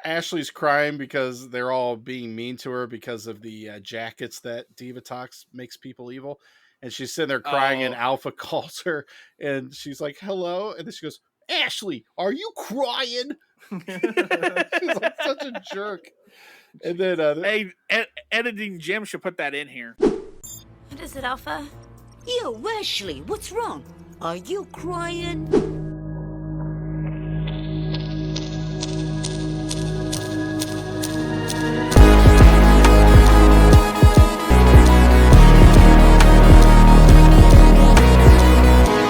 Ashley's crying because they're all being mean to her because of the jackets that Divatox makes people evil. And she's sitting there crying, and Oh. Alpha calls her, and she's like, "Hello," and then she goes, "Ashley, are you crying?" She's like such a jerk. And then Hey, editing Jim should put that in here. What is it, Alpha? Yo, Ashley, what's wrong? Are you crying?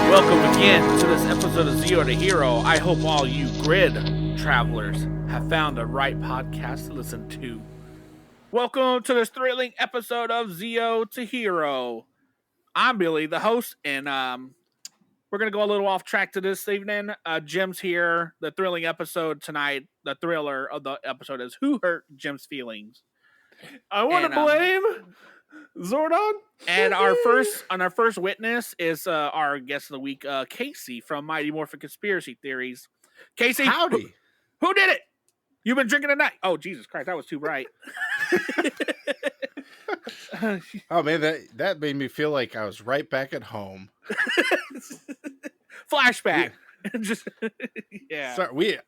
Welcome again to this episode of Zero to Hero. I hope all you grid travelers have found the right podcast to listen to. Welcome to this thrilling episode of Zero to Hero. I'm Billy, the host, and we're going to go a little off track to this evening. Jim's here. The thrilling episode tonight, the thriller of the episode is Who Hurt Jim's Feelings? I want to blame Zordon. And our first witness is our guest of the week, Casey from Mighty Morphin Conspiracy Theories. Casey, howdy. Who did it? You've been drinking tonight. Oh, Jesus Christ, that was too bright. Oh man, that made me feel like I was right back at home. Flashback. Just yeah. Sorry,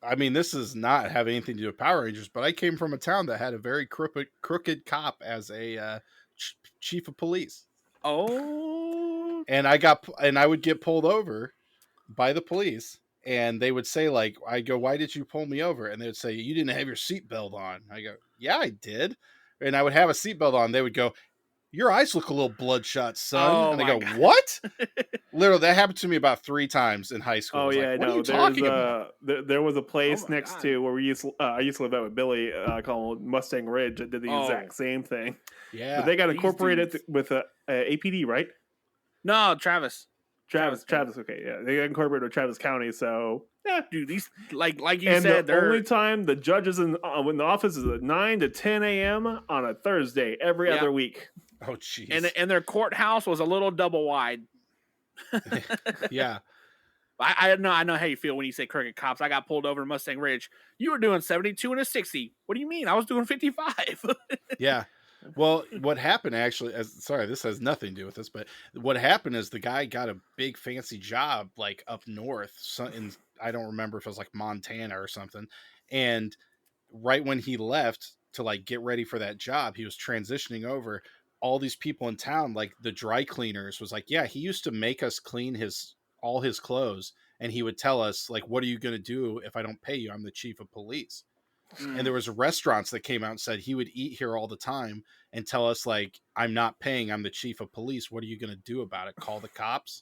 I mean, this does not have anything to do with Power Rangers, but I came from a town that had a very crooked cop as a chief of police. Oh. And I would get pulled over by the police, and they would say, like, I go, "Why did you pull me over?" And they would say, "You didn't have your seatbelt on." I go, "Yeah, I did." And I would have a seatbelt on. They would go, "Your eyes look a little bloodshot, son." Oh, and I go, God. "What?" Literally, that happened to me about 3 times in high school. Oh yeah, like, what no. are you talking about? There was a place Oh, my next God. to where I used to live out with Billy, called Mustang Ridge, that did the exact same thing. Yeah, But they got these incorporated dudes. with APD, right? No, Travis. Travis. Okay, yeah, they got incorporated with Travis County. So yeah, Dude, these like you and said, the they're only time the judges in the office is at 9 to 10 a.m. on a Thursday every Yeah. other week. oh jeez, and their courthouse was a little double wide. yeah. I know how you feel when you say crooked cops. I got pulled over in Mustang Ridge. You were doing 72 and a 60. What do you mean? I was doing 55. Yeah. Well, what happened actually, sorry, this has nothing to do with this, but what happened is the guy got a big fancy job like up north. I don't remember if it was like Montana or something. And right when he left to like get ready for that job, he was transitioning over. All these people in town, like the dry cleaners, was like, "Yeah, he used to make us clean all his clothes, and he would tell us like, what are you going to do if I don't pay you? I'm the chief of police." And there was restaurants that came out and said he would eat here all the time and tell us like, "I'm not paying. I'm the chief of police. What are you going to do about it? Call the cops?"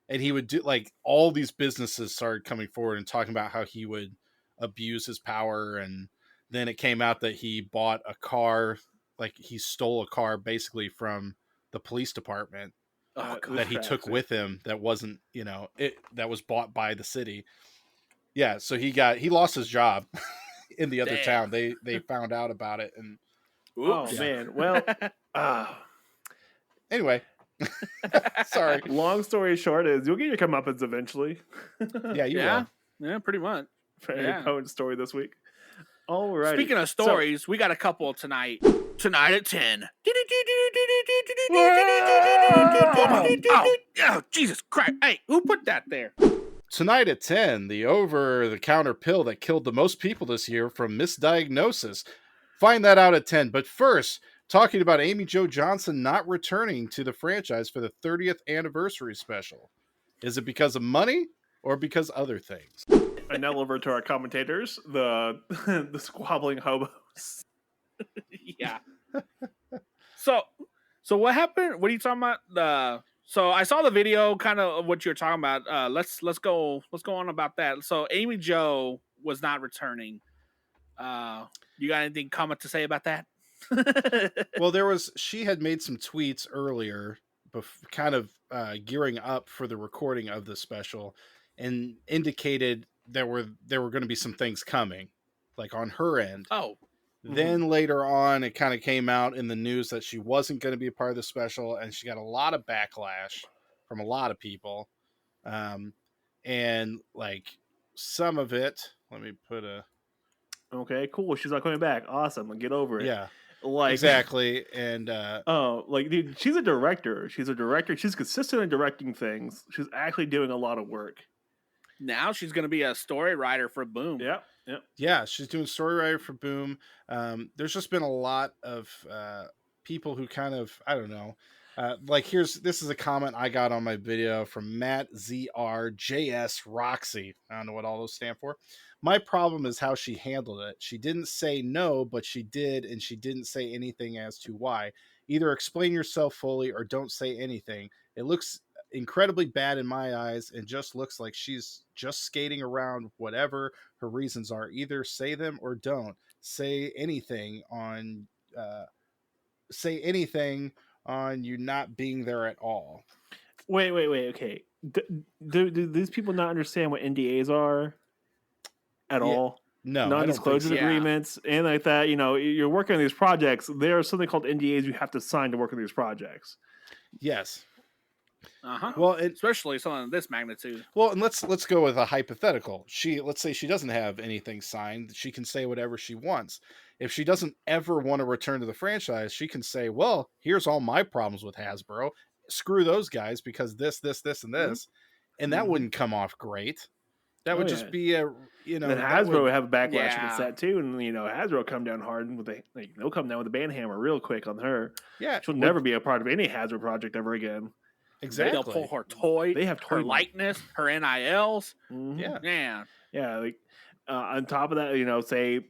And he would do like all these businesses started coming forward and talking about how he would abuse his power. And then it came out that he bought a car, like he stole a car basically from the police department Oh, God. that he took with him. That wasn't, that was bought by the city. Yeah. So he lost his job. In the other Damn. town, they found out about it, and Oh Yeah. man, well, anyway, sorry. long story short is you'll get your comeuppance eventually. Yeah, you Yeah. will. Yeah, pretty much. Very Yeah. potent story this week. All right. Speaking of stories, we got a couple tonight. Tonight at 10. Oh, Jesus Christ. Hey, who put that there? Tonight at 10, the over-the-counter pill that killed the most people this year from misdiagnosis. Find that out at 10. But first, talking about Amy Jo Johnson not returning to the franchise for the 30th anniversary special. Is it because of money or because other things? And now over to our commentators, the the squabbling hobos. Yeah. So what happened? What are you talking about? So I saw the video, kind of what you're talking about. Let's go on about that. So Amy Jo was not returning. You got anything comment to say about that? Well, she had made some tweets earlier, kind of gearing up for the recording of the special, and indicated there were going to be some things coming, like on her end. Oh, Then later on, it kind of came out in the news that she wasn't going to be a part of the special, and she got a lot of backlash from a lot of people. And like some of it, let me put a Okay, cool. She's not coming back. Awesome. Get over it. Yeah, Like, exactly. And oh, like, dude, she's a director. She's a director. She's consistent in directing things. She's actually doing a lot of work. Now she's going to be a story writer for Boom. Yep. Yep. yeah, she's doing story writer for Boom. There's just been a lot of people who kind of, I don't know. Like this is a comment I got on my video from Matt ZRJS Roxy. I don't know what all those stand for. My problem is how she handled it. She didn't say no, but she did, and she didn't say anything as to why. Either explain yourself fully or don't say anything. It looks incredibly bad in my eyes and just looks like she's just skating around whatever her reasons are. Either say them or don't say anything on you not being there at all. Wait. Okay. Do these people not understand what NDAs are at Yeah, all? no, I don't think Non-disclosure so. agreements and like that. You know, you're working on these projects. There are something called NDAs you have to sign to work on these projects. Yes. Uh-huh. Well, especially something of this magnitude. Well, and let's go with a hypothetical. Let's say she doesn't have anything signed. She can say whatever she wants. If she doesn't ever want to return to the franchise, she can say, "Well, here's all my problems with Hasbro. Screw those guys because this, and this," and that wouldn't come off great. That would just be a then Hasbro would have a backlash against Yeah. that too, and Hasbro come down hard with they'll come down with a ban hammer real quick on her. Yeah, She'll never be a part of any Hasbro project ever again. exactly. They'll pull her toy. They have her toy likeness, her NILs. Yeah. Yeah. Like on top of that, say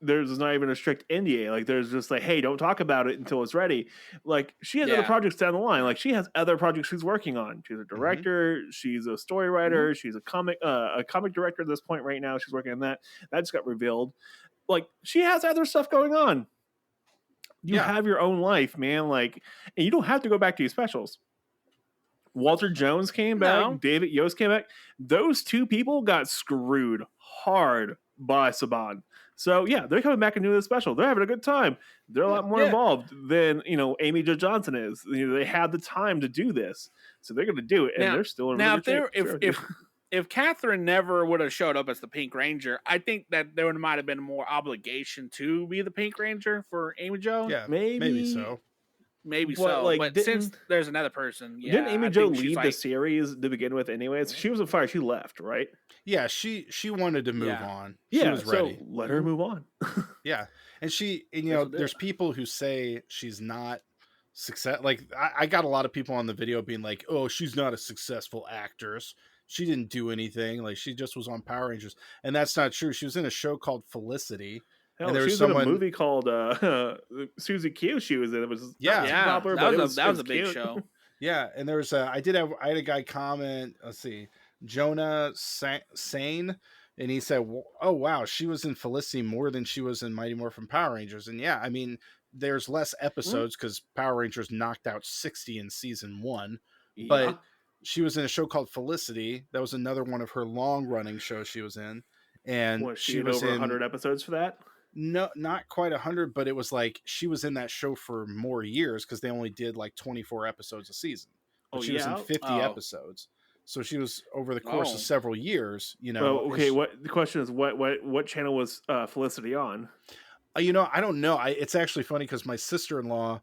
there's not even a strict NDA. Like there's just like, hey, don't talk about it until it's ready. Like she has other projects down the line. Like she has other projects she's working on. She's a director. She's a story writer. She's a comic director at this point right now. She's working on that. That just got revealed. Like she has other stuff going on. You have your own life, man. Like, and you don't have to go back to your specials. Walter Jones came back. David Yost came back. Those two people got screwed hard by Saban. So yeah, they're coming back and doing this special. They're having a good time. They're a lot more involved than Amy Jo Johnson is. They had the time to do this, so they're going to do it, and they're still in really good shape. If Catherine never would have showed up as the Pink Ranger, I think that there might have been more obligation to be the Pink Ranger for Amy Jo. Yeah, maybe so. Maybe so. But since there's another person, didn't Amy Jo leave the series to begin with anyways? She was on fire. She left, right? Yeah, she wanted to move on. She Yeah, was ready. So let her move on. Yeah, and there's people who say she's not success. Like I got a lot of people on the video being like, "Oh, she's not a successful actress. She didn't do anything. Like she just was on Power Rangers," and that's not true. She was in a show called Felicity. Hell, and there was in a movie called Susie Q. She was in. It was popular, that was a big show. Yeah, and there was I had a guy comment. Let's see, Jonah Sane, and he said, "Oh wow, she was in Felicity more than she was in Mighty Morphin Power Rangers." And yeah, I mean, there's less episodes because Power Rangers knocked out 60 in season 1, but she was in a show called Felicity. That was another one of her long running shows she was in, and she was over 100 episodes for that. No, not quite 100, but it was like she was in that show for more years because they only did like 24 episodes a season. But she was in 50 episodes, so she was over the course of several years. The question is, what channel was Felicity on? I don't know. It's actually funny because my sister-in-law,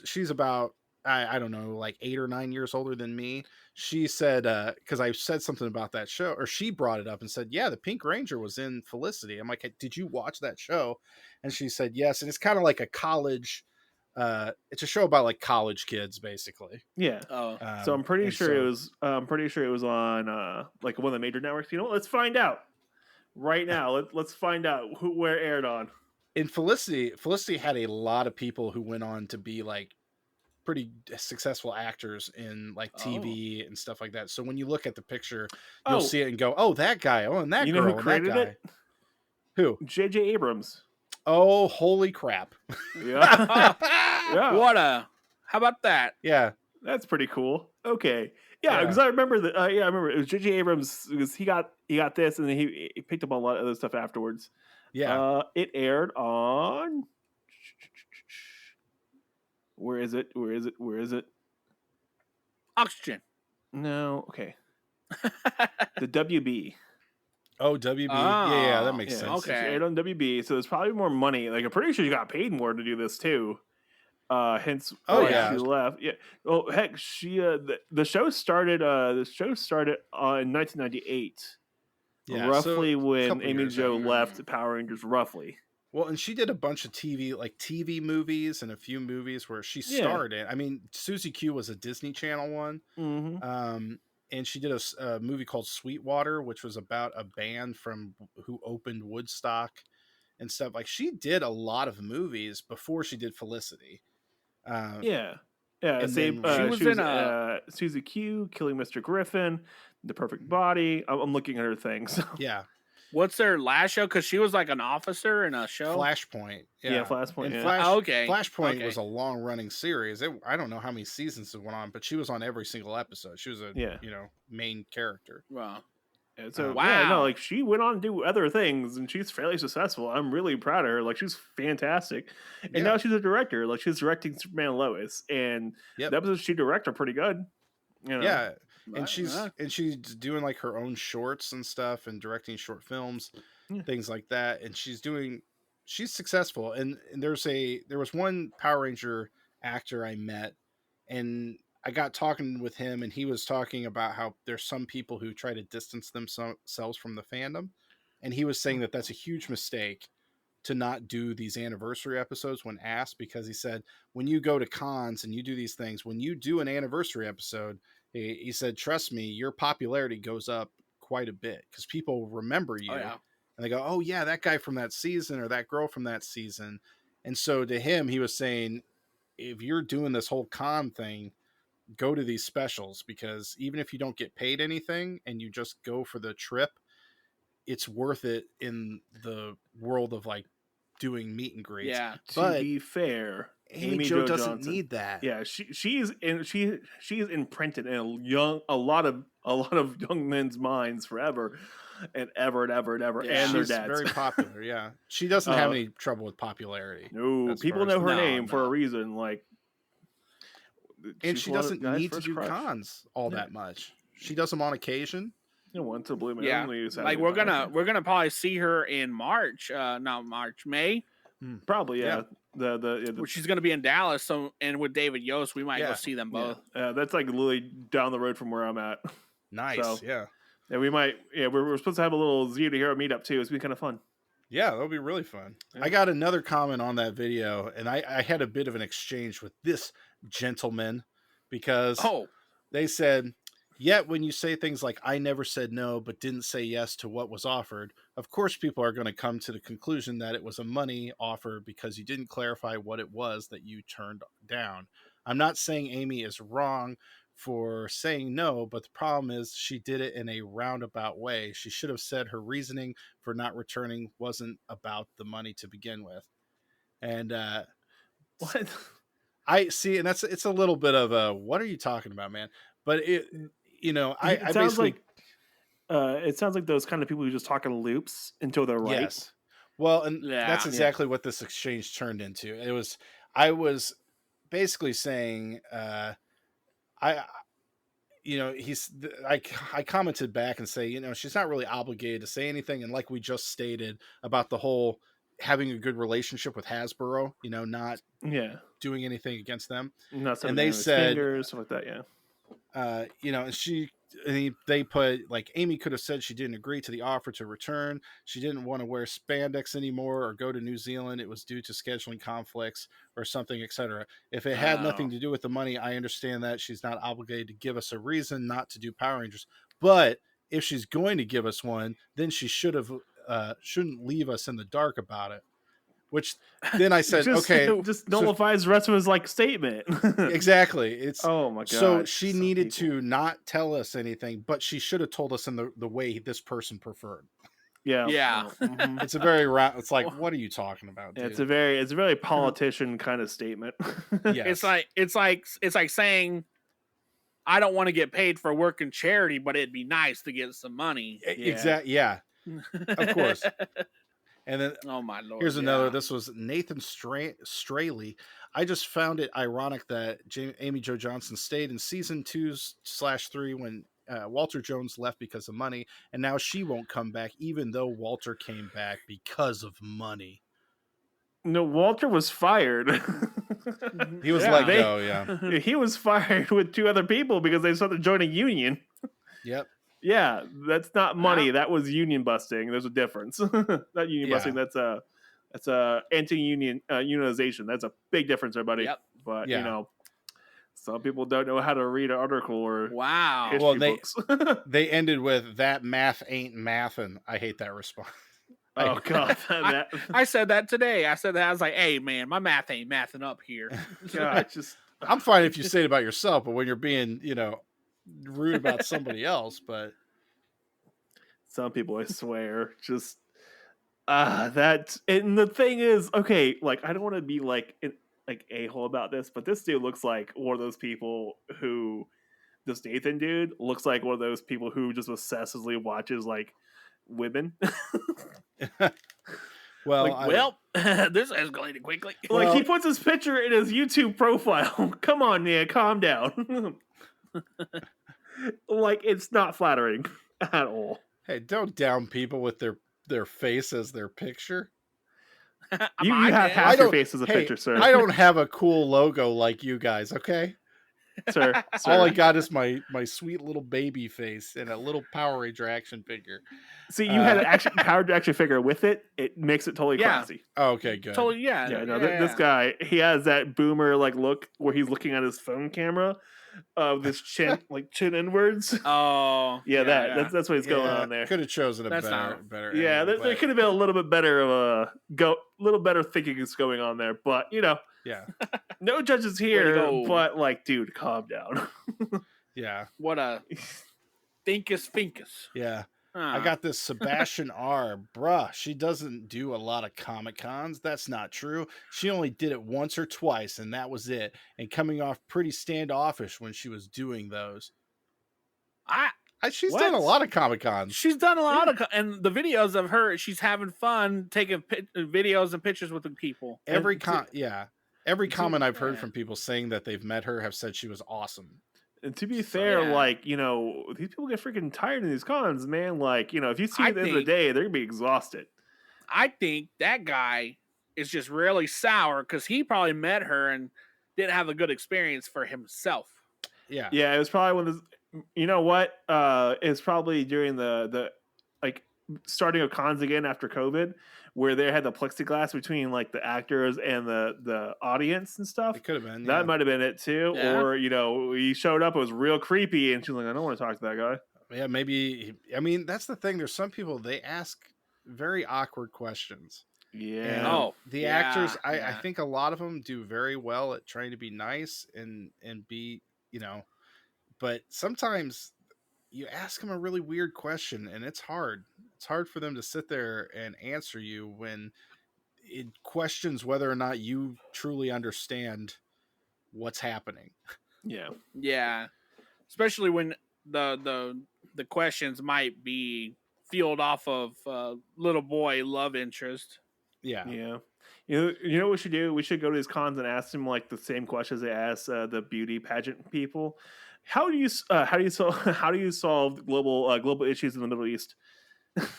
she's about I don't know, like 8 or 9 years older than me. She said, because I said something about that show, or she brought it up and said, yeah, the Pink Ranger was in Felicity. I'm like, hey, did you watch that show? And she said, yes. And it's kind of like a college, it's a show about like college kids, basically. Yeah. So I'm pretty sure it was, on like one of the major networks. Let's find out right now. Let's find out where it aired on. In Felicity had a lot of people who went on to be like pretty successful actors in like TV and stuff like that. So when you look at the picture, you'll see it and go, "Oh, that guy! Oh, and that girl! Know who created it? Who? J.J. Abrams. Oh, holy crap! Yeah. Yeah. How about that? Yeah, that's pretty cool. Okay. Yeah, because I remember that. I remember it was J.J. Abrams because he got this, and then he picked up on a lot of other stuff afterwards. Yeah. It aired on. Where is it? Oxygen. No. Okay. The WB. Oh, WB. Yeah, that Oh, makes Yeah, sense. she okay. aired on WB, so there's probably more money. Like I'm pretty sure she got paid more to do this too. Hence Oh, why yeah. she left. Yeah. Oh heck, she the show started. The show started in 1998, Yeah, so roughly a when couple Amy years Jo after. left Power Rangers. Roughly. Well, and she did a bunch of TV movies and a few movies where she Yeah. starred in. I mean, Susie Q was a Disney Channel one. Mm-hmm. And she did a movie called Sweetwater, which was about a band from who opened Woodstock and stuff. Like she did a lot of movies before she did Felicity. Uh, Yeah. Yeah. and Same. then She like was She was in a Susie Q, Killing Mr. Griffin, The Perfect Body. I'm looking at her things. yeah, what's their last show? Because she was like an officer in a show. Flashpoint. Yeah, Yeah, Flashpoint. and Yeah. Okay. Flashpoint Okay. was a long running series. I don't know how many seasons it went on, but she was on every single episode. She was a Yeah. main character. Wow. And so Wow. yeah, no, like she went on to do other things, and she's fairly successful. I'm really proud of her. Like she's fantastic, and Yeah. now she's a director. Like she's directing Superman and Lois, and Yep. the episodes she directed are pretty good. You know? Yeah, and Right, she's yeah. doing like her own shorts and stuff and directing short films, Yeah. things like that. And she's successful. And there was one Power Ranger actor I met, and I got talking with him, and he was talking about how there's some people who try to distance themselves from the fandom, and he was saying that that's a huge mistake to not do these anniversary episodes when asked, because he said when you go to cons and you do these things, when you do an anniversary episode, he said, trust me, your popularity goes up quite a bit because people remember you, Oh yeah. and they go, oh yeah, that guy from that season or that girl from that season. And so to him, he was saying, if you're doing this whole con thing, go to these specials, because even if you don't get paid anything and you just go for the trip, it's worth it in the world of like doing meet and greets. Yeah. To But be fair, Amy Jo doesn't need that. Yeah, she's imprinted in a lot of young men's minds forever, and ever and ever and ever, Yeah. and their She's dads. very popular. Yeah, she doesn't have any trouble with popularity. No, as people far as know her No, name for a no. reason. Like, and she's she one of doesn't the guys' need to first do crush. cons all that much. She does them on occasion. You know, once a blue moon. Yeah. we use that Like as we're a time. gonna probably see her in March. Not March, May. Probably Yeah. The Where she's gonna be in Dallas. So and with David Yost, we might Yeah. go see them yeah. both. That's like literally down the road from where I'm at. Nice. So- Yeah. And we might, we're supposed to have a little Zero to Hero meetup too. It's been kind of fun. Yeah, that'll be really fun. Yeah. I got another comment on that video, and I had a bit of an exchange with this gentleman, because Oh, they said, yet when you say things like, I never said no, but didn't say yes to what was offered, of course people are going to come to the conclusion that it was a money offer because you didn't clarify what it was that you turned down. I'm not saying Amy is wrong for saying no, but the problem is she did it in a roundabout way. She should have said her reasoning for not returning wasn't about the money to begin with. And What? I see, and it's a little bit of a, what are you talking about, man? But I It sounds basically, like it sounds like those kind of people who just talk in loops until they're right. yes. Well, and Yeah. that's Yeah. exactly what this exchange turned into. I was basically saying, I commented back and say, she's not really obligated to say anything. And like we just stated about the whole having a good relationship with Hasbro, not Yeah. doing anything against them. Not And they his said, fingers, stuff like that. Yeah. And they put, like, Amy could have said she didn't agree to the offer to return. She didn't want to wear spandex anymore or go to New Zealand. It was due to scheduling conflicts or something, etc. If it had nothing to do with the money, I understand that she's not obligated to give us a reason not to do Power Rangers. But if she's going to give us one, then she shouldn't leave us in the dark about it. Which then I said, okay, just nullifies the rest of his statement. exactly. It's Oh my god. so she needed people. to not tell us anything, but she should have told us in the way this person preferred. Yeah. Yeah. Mhm. It's a very it's like, what are you talking about, dude? It's a very politician kind of statement. Yes. It's like saying, I don't want to get paid for work in charity, but it'd be nice to get some money. Exactly. Yeah. Of course. And then Oh my lord. here's another. yeah. This was Nathan Straley. I just found it ironic that Amy Jo Johnson stayed in season 2/3 when Walter Jones left because of money, and now she won't come back, even though Walter came back because of money. No, Walter was fired. He was let go. Yeah, he was fired with 2 other people because they started to join a union. Yep. Yeah, that's not money. That was union busting. There's a difference. Not union busting. That's a anti-union unionization. That's a big difference, everybody. Yep. But you know, some people don't know how to read an article or history books. They ended with that math ain't mathin'. I hate that response. Oh God! I said that today. I said that I was like, "Hey man, my math ain't mathing up here." God, I'm fine if you say it about yourself, but when you're being, rude about somebody else, but some people, I swear, just that. And the thing is, okay, like I don't want to be like a-hole about this, but this dude looks like one of those people who, this Nathan dude looks like one of those people who just obsessively watches like women. Well, this escalated quickly. Like he puts his picture in his YouTube profile. Come on, man, calm down. Like it's not flattering at all. Hey, don't down people with their face as their picture. You have half your face as a picture, sir. I don't have a cool logo like you guys, okay? Sir. All I got is my sweet little baby face and a little Power Ranger action figure. See, you had an Power Ranger action figure with it. It makes it totally classy. Oh, okay, good. Totally, This guy, he has that boomer like look where he's looking at his phone camera of this chin, like chin inwards. Oh, that's what's going on there. Could have chosen a better. Yeah, there could have been a little bit better of little better thinking is going on there, but yeah, no judges here. But like, dude, calm down. Yeah, what a finkus. Yeah. I got this Sebastian R. Bruh, she doesn't do a lot of Comic Cons. That's not true. She only did it once or twice, and that was it. And coming off pretty standoffish when she was doing those. She's done a lot of Comic Cons. She's done a lot of, and the videos of her, she's having fun taking videos and pictures with the people. Every comment I've heard from people saying that they've met her have said she was awesome. And to be fair, like, these people get freaking tired in these cons, man. Like, if you see at the end of the day, they're going to be exhausted. I think that guy is just really sour because he probably met her and didn't have a good experience for himself. Yeah. Yeah, it was probably when you know what? It's probably during the like starting of cons again after COVID, where they had the plexiglass between like the actors and the audience and stuff. It could have been. That might have been it too. Yeah. Or, he showed up, it was real creepy, and she's like, I don't want to talk to that guy. Yeah, maybe. I mean, that's the thing. There's some people, they ask very awkward questions. Yeah. And actors, I think a lot of them do very well at trying to be nice and be, but sometimes you ask them a really weird question and it's hard. It's hard for them to sit there and answer you when it questions whether or not you truly understand what's happening. Yeah. Yeah. Especially when the questions might be fueled off of little boy love interest. Yeah. Yeah. You know what we should do? We should go to these cons and ask them like the same questions they ask the beauty pageant people. How do you solve global issues in the Middle East?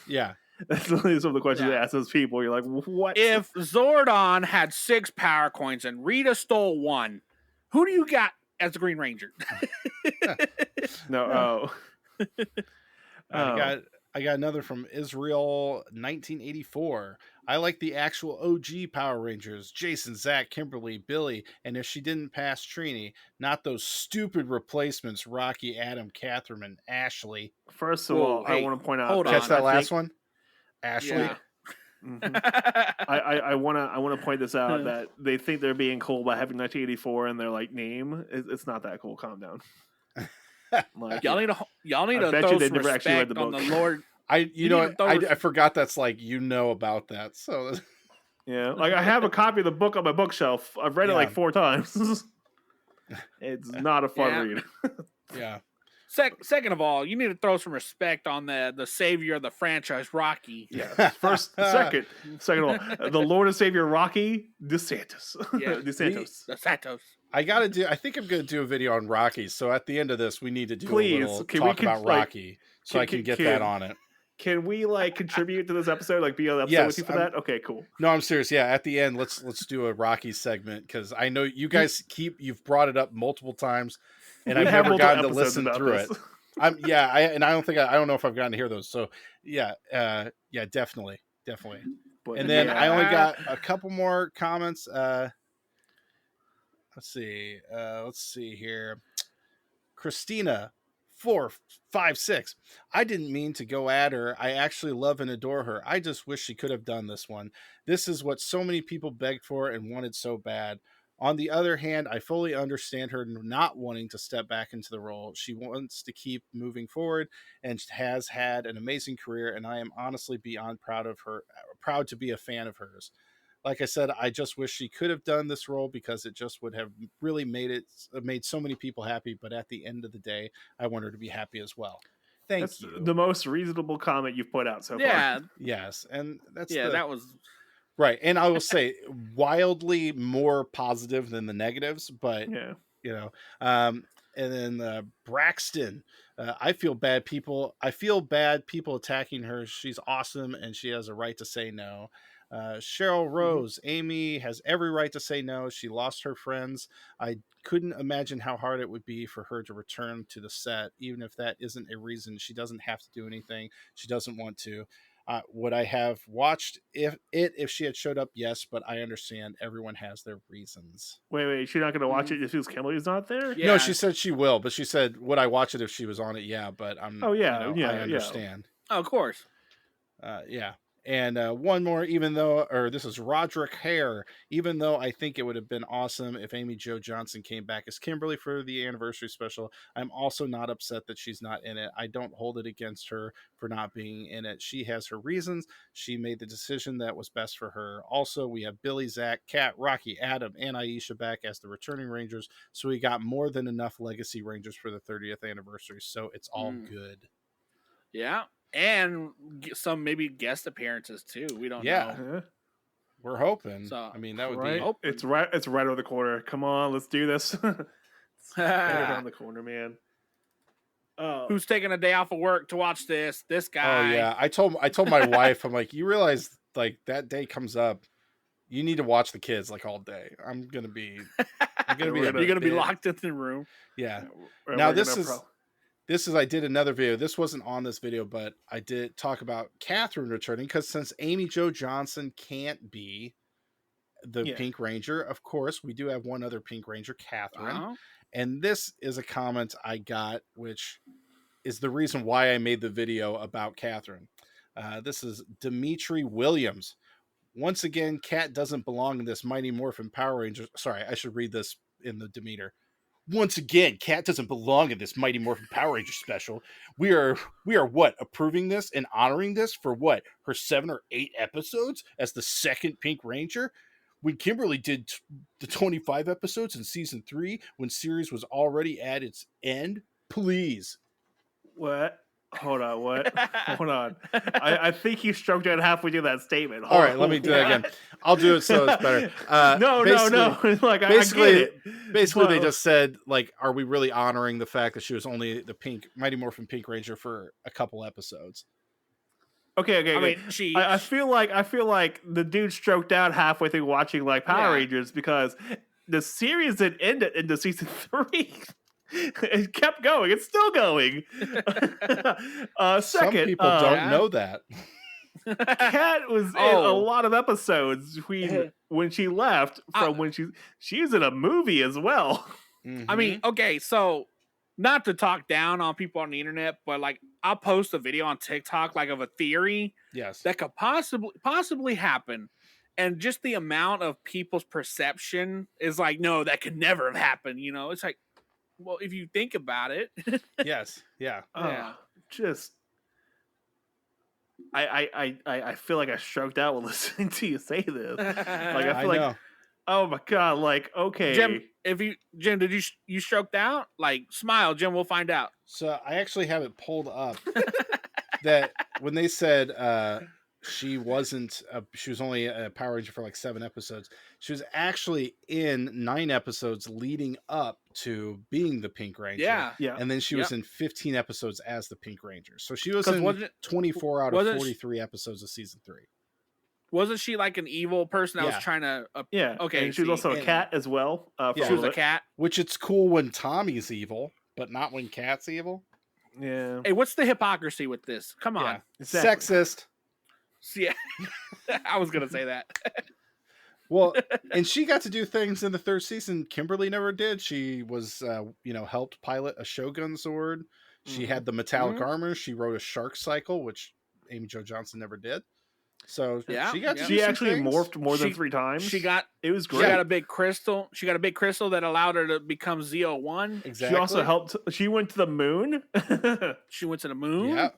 Yeah. That's literally some of the questions they ask those people. You're like, what? If Zordon had 6 power coins and Rita stole 1, who do you got as the Green Ranger? No. I got another from Israel 1984. I like the actual OG Power Rangers, Jason, Zach, Kimberly, Billy, and if she didn't pass Trini, not those stupid replacements, Rocky, Adam, Catherine, and Ashley. First of all, I want to point out. Catch that last one? Ashley. Yeah. Mm-hmm. I want to point this out that they think they're being cool by having 1984 in their like name. It's not that cool. Calm down. Like, y'all need to throw some respect on the Lord. I forgot that's like about that. So yeah, like I have a copy of the book on my bookshelf. I've read it like 4 times. It's not a fun read. Yeah. Second of all, you need to throw some respect on the savior of the franchise, Rocky. Yeah. Second of all, the Lord and Savior Rocky DeSantis. Yeah. DeSantos. I think I'm gonna do a video on Rocky. So at the end of this, we need to do Please, a little can we talk about Rocky, so I can get that on it. Can we like contribute to this episode? Like be on the episode with you for that? Okay, cool. No, I'm serious. Yeah, at the end, let's do a Rocky segment because I know you guys you've brought it up multiple times, and I've never gotten to listen through it. I don't know if I've gotten to hear those. So yeah, definitely. But, and then I only got a couple more comments. Let's see here. Christina 456. I didn't mean to go at her. I actually love and adore her. I just wish she could have done this one. This is what so many people begged for and wanted so bad. On the other hand, I fully understand her not wanting to step back into the role. She wants to keep moving forward and has had an amazing career, and I am honestly beyond proud to be a fan of hers. Like I said, I just wish she could have done this role because it just would have really made so many people happy. But at the end of the day, I want her to be happy as well. That's you. The most reasonable comment you've put out so far. Yes. And that was right. And I will say wildly more positive than the negatives, but and then Braxton, I feel bad people attacking her. She's awesome and she has a right to say no. Cheryl Rose, Amy has every right to say no. She lost her friends. I couldn't imagine how hard it would be for her to return to the set, even if that isn't a reason. She doesn't have to do anything. She doesn't want to. Would I have watched if she had showed up? Yes, but I understand everyone has their reasons. Wait, she's not going to watch it if Kimberly's not there? Yeah. No, she said she will, but she said, would I watch it if she was on it? Yeah, but I understand. Oh, of course. Yeah. And one more, this is Roderick Hare, even though I think it would have been awesome if Amy Jo Johnson came back as Kimberly for the anniversary special, I'm also not upset that she's not in it. I don't hold it against her for not being in it. She has her reasons. She made the decision that was best for her. Also, we have Billy, Zach, Kat, Rocky, Adam, and Aisha back as the returning Rangers, so we got more than enough legacy Rangers for the 30th anniversary, so it's all good. Yeah. And some maybe guest appearances too. We don't know. Yeah. We're hoping. So, I mean, that would be. It's right around the corner. Come on, let's do this. It's right around the corner, man. Who's taking a day off of work to watch this? This guy. Oh yeah, I told my wife, I'm like, you realize like that day comes up, you need to watch the kids like all day. You're gonna be locked in the room. Yeah. Now This is I did another video. This wasn't on this video, but I did talk about Catherine returning because since Amy Jo Johnson can't be the Pink Ranger, of course, we do have one other Pink Ranger, Catherine. Uh-huh. And this is a comment I got, which is the reason why I made the video about Catherine. This is Dimitri Williams. Once again, Cat doesn't belong in this Mighty Morphin Power Ranger. Sorry, I should read this in the Demeter. Once again, Cat doesn't belong in this Mighty Morphin Power Ranger special. We are what, approving this and honoring this for what, her 7 or 8 episodes as the second Pink Ranger? When Kimberly did the 25 episodes in season 3, when series was already at its end? Please. What? Hold on, what? Hold on. I think you stroked out halfway through that statement. All right, let me do that again. I'll do it so it's better. No. Like, basically, I get it. Basically, they just said, like, are we really honoring the fact that she was only the Mighty Morphin Pink Ranger for a couple episodes? Okay. I mean, I feel like the dude stroked out halfway through watching like Power Rangers because the series didn't end into season 3. It kept going. It's still going. Some people don't know that. Kat was in a lot of episodes between when she left from when she was in a movie as well. Mm-hmm. I mean, okay, so not to talk down on people on the internet, but like I'll post a video on TikTok like of a theory that could possibly happen. And just the amount of people's perception is like, no, that could never have happened. You know, it's like, well, if you think about it. Yes. Yeah. Just I feel like I stroked out while listening to you say this. Like I feel like, oh my god, like okay. Jim, did you stroked out? Like, smile, Jim. We'll find out. So I actually have it pulled up that when they said she wasn't, she was only a Power Ranger for like 7 episodes. She was actually in 9 episodes leading up to being the Pink Ranger. Yeah. And then she was in 15 episodes as the Pink Ranger. So she was in 24 out of 43 episodes of season 3. Wasn't she like an evil person that was trying to? Okay. And she was also a cat as well. She was a cat. Which it's cool when Tommy's evil, but not when Cat's evil. Yeah. Hey, what's the hypocrisy with this? Come on. Yeah. Exactly. Sexist. Yeah. I was going to say that. Well, and she got to do things in the 3rd season Kimberly never did. She was, helped pilot a Shogun sword. She had the metallic armor. She rode a shark cycle, which Amy Jo Johnson never did. So she got to She do some actually things. morphed more than 3 times. It was great. She got a big crystal. She got a big crystal that allowed her to become Zeo-1. Exactly. She also helped. She went to the moon. She went to the moon. Yeah.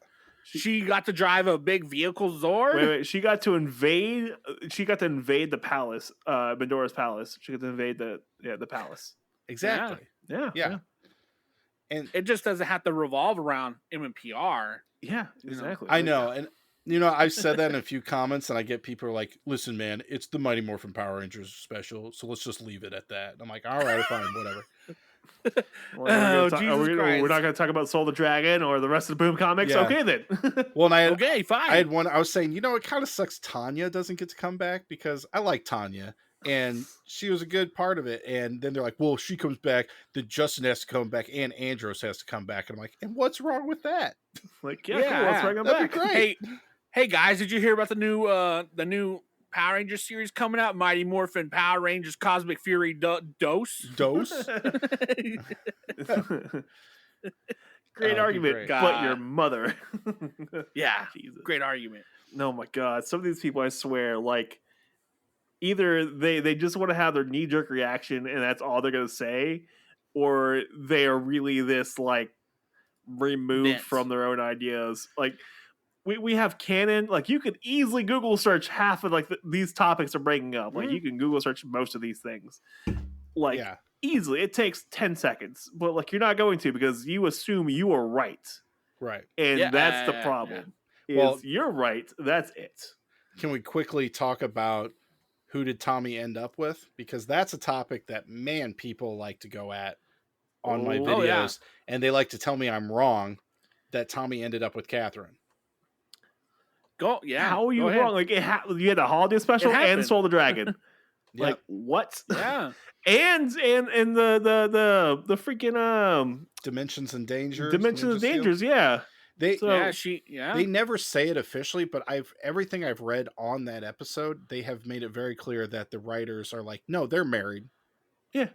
She got to drive a big vehicle, Zord. Wait. She got to invade. She got to invade the palace, Medora's palace. She got to invade the palace. Exactly. Yeah. And it just doesn't have to revolve around MMPR. Yeah, exactly. I know. And I've said that in a few comments, and I get people who are like, listen, man, it's the Mighty Morphin Power Rangers special, so let's just leave it at that. And I'm like, all right, fine, whatever. We're not going to talk about Soul the Dragon or the rest of the Boom comics. Yeah. Okay, then. Well, and okay, fine. I had one. I was saying, it kind of sucks Tanya doesn't get to come back because I like Tanya, and she was a good part of it. And then they're like, well, she comes back, then Justin has to come back, and Andros has to come back. And I'm like, and what's wrong with that? Like, cool, let's bring them that'd back. be great. Hey guys, did you hear about the new Power Rangers series coming out? Mighty Morphin Power Rangers Cosmic Fury Dose. Great argument, but your mother. Yeah, Jesus. Great argument. Oh my God, some of these people, I swear, like either they just want to have their knee jerk reaction and that's all they're gonna say, or they are really this like removed from their own ideas. Like we have canon. Like you could easily Google search half of like these topics are breaking up. Like you can Google search most of these things. Like easily, it takes 10 seconds, but like you're not going to because you assume you are right. Right. And that's the problem. Well, you're right. That's it. Can we quickly talk about who did Tommy end up with? Because that's a topic that, man, people like to go at on my videos. And they like to tell me I'm wrong that Tommy ended up with Catherine. How are you wrong? Like you had the holiday special and Soul the Dragon. Like what? Yeah. and the freaking Dimensions and Dangers. Dimensions and Dangers, yeah. They They never say it officially, but everything I've read on that episode, they have made it very clear that the writers are like, no, they're married. Yeah.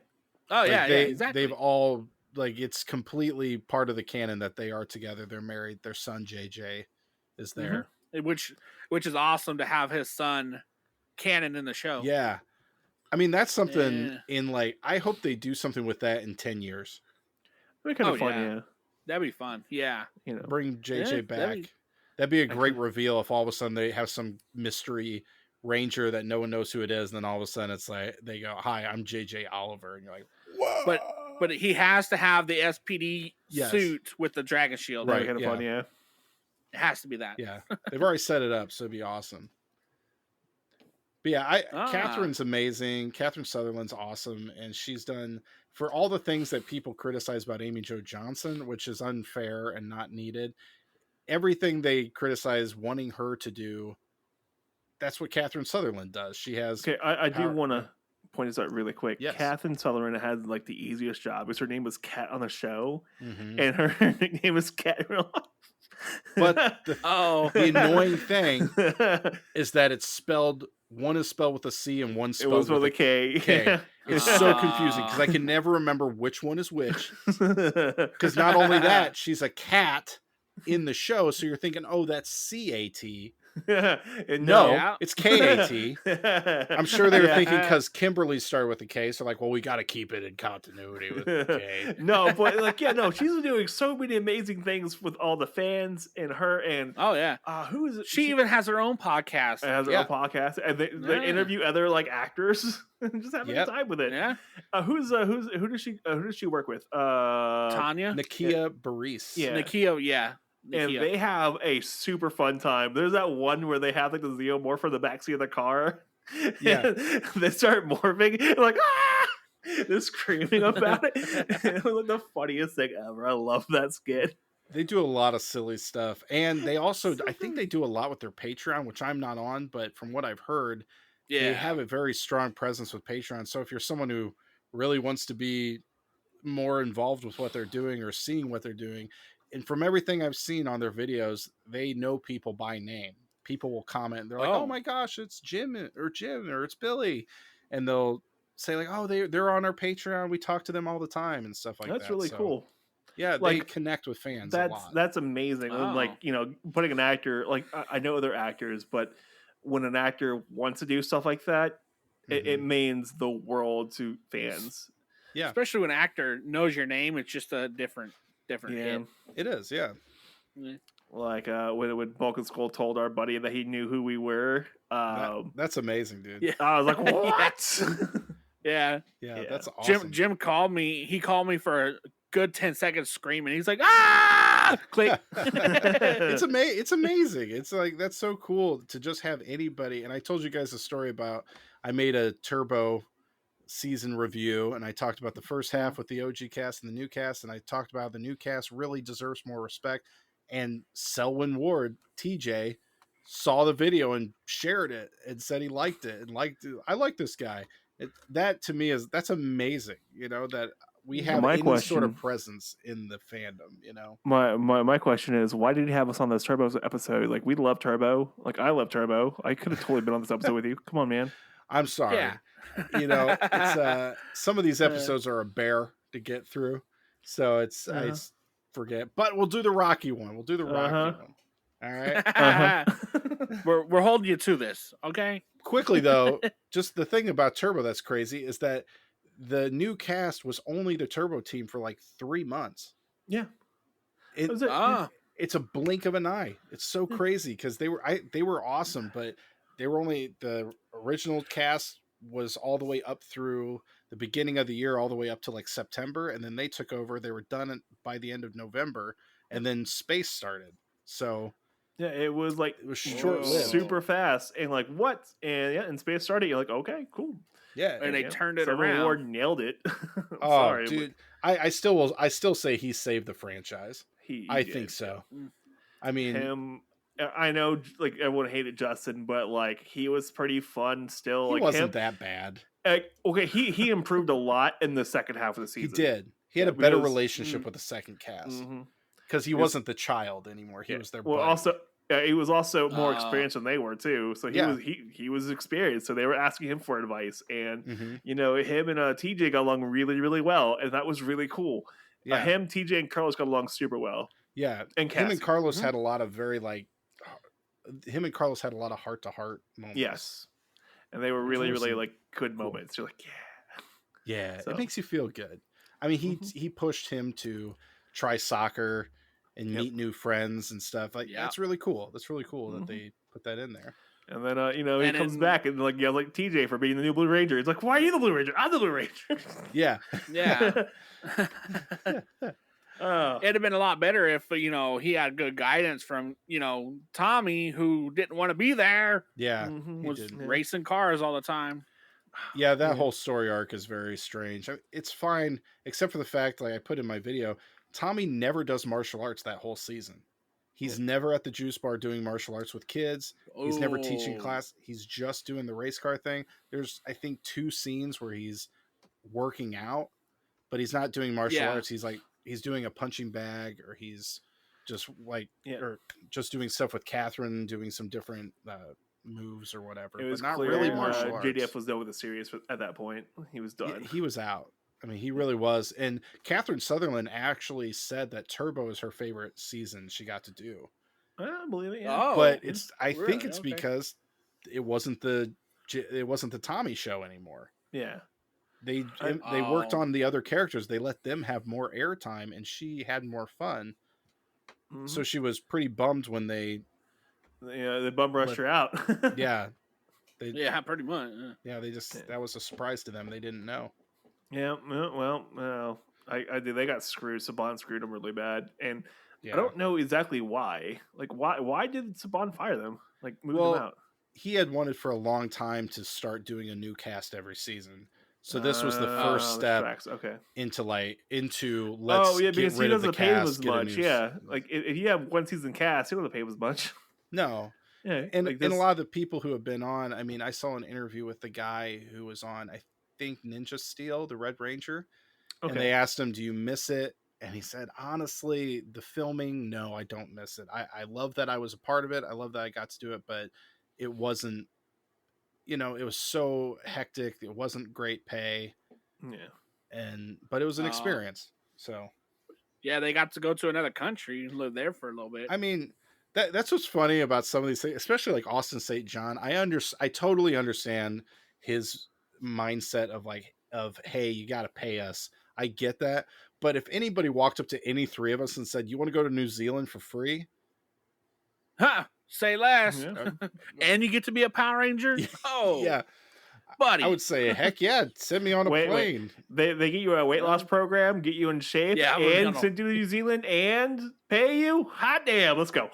Oh like exactly. They've all like it's completely part of the canon that they are together. They're married. Their son JJ is there. Which is awesome to have his son canon in the show. Yeah. I mean, that's something in like, I hope they do something with that in 10 years. That'd be kind of fun, yeah. That'd be fun. Yeah. Bring JJ back. That'd be a great reveal if all of a sudden they have some mystery ranger that no one knows who it is. And then all of a sudden it's like, they go, hi, I'm JJ Oliver. And you're like, whoa. But he has to have the SPD suit with the dragon shield. Right. Kind of fun, yeah. It has to be that. Yeah. They've already set it up. So it'd be awesome. But yeah, Catherine's amazing. Catherine Sutherland's awesome. And she's done for all the things that people criticize about Amy Jo Johnson, which is unfair and not needed. Everything they criticize wanting her to do, that's what Catherine Sutherland does. She has. Okay, I do want to point this out really quick. Yes. Catherine Sutherland had like the easiest job because her name was Cat on the show, and her nickname was Cat in real life. But the annoying thing is that it's spelled. One is spelled with a C and one spelled with a K. K. It's so confusing because I can never remember which one is which. Because not only that, she's a cat in the show, so you're thinking, oh, that's CAT. And No, Yeah. it's KAT. I'm sure they were thinking Yeah. because Kimberly started with a K, so like, well, we got to keep it in continuity with the K. No, but like, yeah, no, she's been doing so many amazing things with all the fans and her and Oh yeah. who is it? She even has her own podcast. has her Yeah. own podcast, and they Yeah. interview other like actors and just have a Yep. good time with it. Yeah. Who does she work with? Tanya. Nakia Baris. Yeah. Nikio, yeah. And Nikio. they have a super fun time. There's that one where they have like the zeomorph in the backseat of the car. Yeah. And they start morphing and like they're screaming about it. It was like the funniest thing ever. I love that skit. They do a lot of silly stuff. And they also, I think they do a lot with their Patreon, which I'm not on, but from what I've heard, they have a very strong presence with Patreon. So if you're someone who really wants to be more involved with what they're doing or seeing what they're doing, and from everything I've seen on their videos, they know people by name. People will comment and they're like, oh my gosh, it's Jim or it's Billy. And they'll say like, oh, they're on our Patreon. We talk to them all the time and stuff like that. That's really cool. Yeah, Like, they connect with fans a lot. That's amazing. And like, putting an actor, like I know other actors, but when an actor wants to do stuff like that, it means the world to fans. Yeah. Especially when an actor knows your name, it's just a different hit. It is, yeah. Like when Bulk and Skull told our buddy that he knew who we were. That's amazing, dude. Yeah. I was like, what? Yeah. Yeah, that's awesome. Jim called me. He called me for a good 10 seconds screaming. He's like, ah! Click. It's amazing. It's like, that's so cool to just have anybody. And I told you guys a story about, I made a Turbo season review and I talked about the first half with the OG cast and the new cast, and I talked about the new cast really deserves more respect. And Selwyn Ward, TJ, saw the video and shared it and said he liked it and I like this guy. That to me that's amazing, that we have any sort of presence in the fandom, My question is, why did he have us on this Turbo episode? Like, we love Turbo. Like, I love Turbo. I could have totally been on this episode with you. Come on, man. I'm sorry. Yeah. It's some of these episodes are a bear to get through. So I forget. But we'll do the Rocky one. All right. We're holding you to this, okay? Quickly though, just the thing about Turbo that's crazy is that the new cast was only the Turbo team for like 3 months. Yeah. It's a blink of an eye. It's so crazy because they were awesome, but they were only, the original cast was all the way up through the beginning of the year, all the way up to like September, and then they took over. They were done by the end of November, and then Space started. So yeah, it was short-lived, super fast, and like what? And Space started. You're like, okay, cool. Yeah, and they turned it Civil around. War nailed it. Sorry, dude. I still say he saved the franchise. I think so. I mean, him. I know, like, everyone hated Justin, but like he was pretty fun still. He wasn't that bad. Okay, he improved a lot in the second half of the season. He did. He had a better relationship with the second cast because he wasn't the child anymore. He was their buddy. Also, he was also more experienced than they were too. So he was experienced. So they were asking him for advice, and him and TJ got along really, really well, and that was really cool. Yeah, him, TJ, and Carlos got along super well. Yeah, and him and Carlos had a lot of heart-to-heart moments. Yes, and they were really, really like good moments. You're like, yeah. So it makes you feel good. I mean, he pushed him to try soccer and meet new friends and stuff. Like, that's really cool. That's really cool that they put that in there. And then he comes back and like yells like TJ for being the new Blue Ranger. He's like, "Why are you the Blue Ranger? I'm the Blue Ranger." Yeah. It'd have been a lot better if he had good guidance from Tommy, who didn't want to be there. Yeah, was racing cars all the time. Yeah, that whole story arc is very strange. It's fine, except for the fact, like I put in my video, Tommy never does martial arts that whole season. He's never at the juice bar doing martial arts with kids. He's never teaching class. He's just doing the race car thing. There's, I think, 2 scenes where he's working out, but he's not doing martial arts. He's doing a punching bag, or he's just or just doing stuff with Catherine, doing some different moves or whatever. It was not clear, really martial arts. JDF was done with the series at that point. He was done. He was out. I mean, he really was. And Catherine Sutherland actually said that Turbo is her favorite season she got to do. I believe it. Yeah. Oh, but I really? think it's Okay. because it wasn't the Tommy show anymore. Yeah. They worked on the other characters. They let them have more airtime, and she had more fun. Mm-hmm. So she was pretty bummed when they bum rushed her out. yeah. Yeah, pretty much. Yeah, that was a surprise to them. They didn't know. Yeah, well, they got screwed. Saban screwed them really bad, and Yeah. I don't know exactly why. Like, why did Saban fire them? Like, move them out? He had wanted for a long time to start doing a new cast every season. So this was the first step into let's get rid of the cast. As much. Yeah, like if you have one season cast, you don't have to pay as much. No. Yeah, and a lot of the people who have been on, I mean, I saw an interview with the guy who was on, I think, Ninja Steel, the Red Ranger, and they asked him, "Do you miss it?" And he said, "Honestly, the filming, no, I don't miss it. I love that I was a part of it. I love that I got to do it, but it wasn't, it was so hectic. It wasn't great pay. Yeah, but it was an experience. So yeah, they got to go to another country and live there for a little bit. I mean." That's what's funny about some of these things, especially like Austin St. John. I totally understand his mindset of hey, you got to pay us. I get that, but if anybody walked up to any three of us and said, "You want to go to New Zealand for free?" Say less. Yeah. And you get to be a Power Ranger. Oh, yeah, buddy. I would say, heck yeah, send me on a plane. They get you a weight loss program, get you in shape, and send you to New Zealand and pay you. Hot damn, let's go.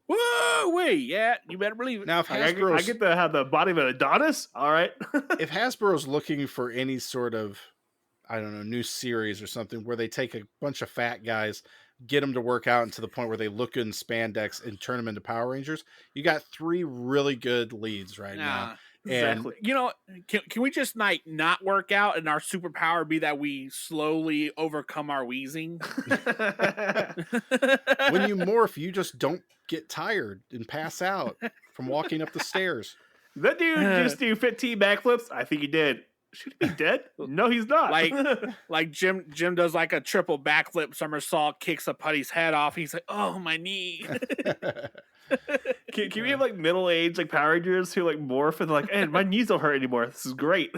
Whoa, wait, yeah, you better believe it. Now, if I get to have the body of an Adonis, all right. If Hasbro's looking for any sort of, I don't know, new series or something where they take a bunch of fat guys, get them to work out to the point where they look good in spandex and turn them into Power Rangers, you got three really good leads right now. Exactly. And, can we just not work out and our superpower be that we slowly overcome our wheezing? When you morph, you just don't get tired and pass out from walking up the stairs. That dude just do 15 backflips. I think he did. Should he be dead? No, he's not. Like Jim does like a triple backflip somersault, kicks a putty's head off. He's like, "Oh, my knee." Can we have like middle-aged like Power Rangers who like morph and like, "Hey, my knees don't hurt anymore. This is great."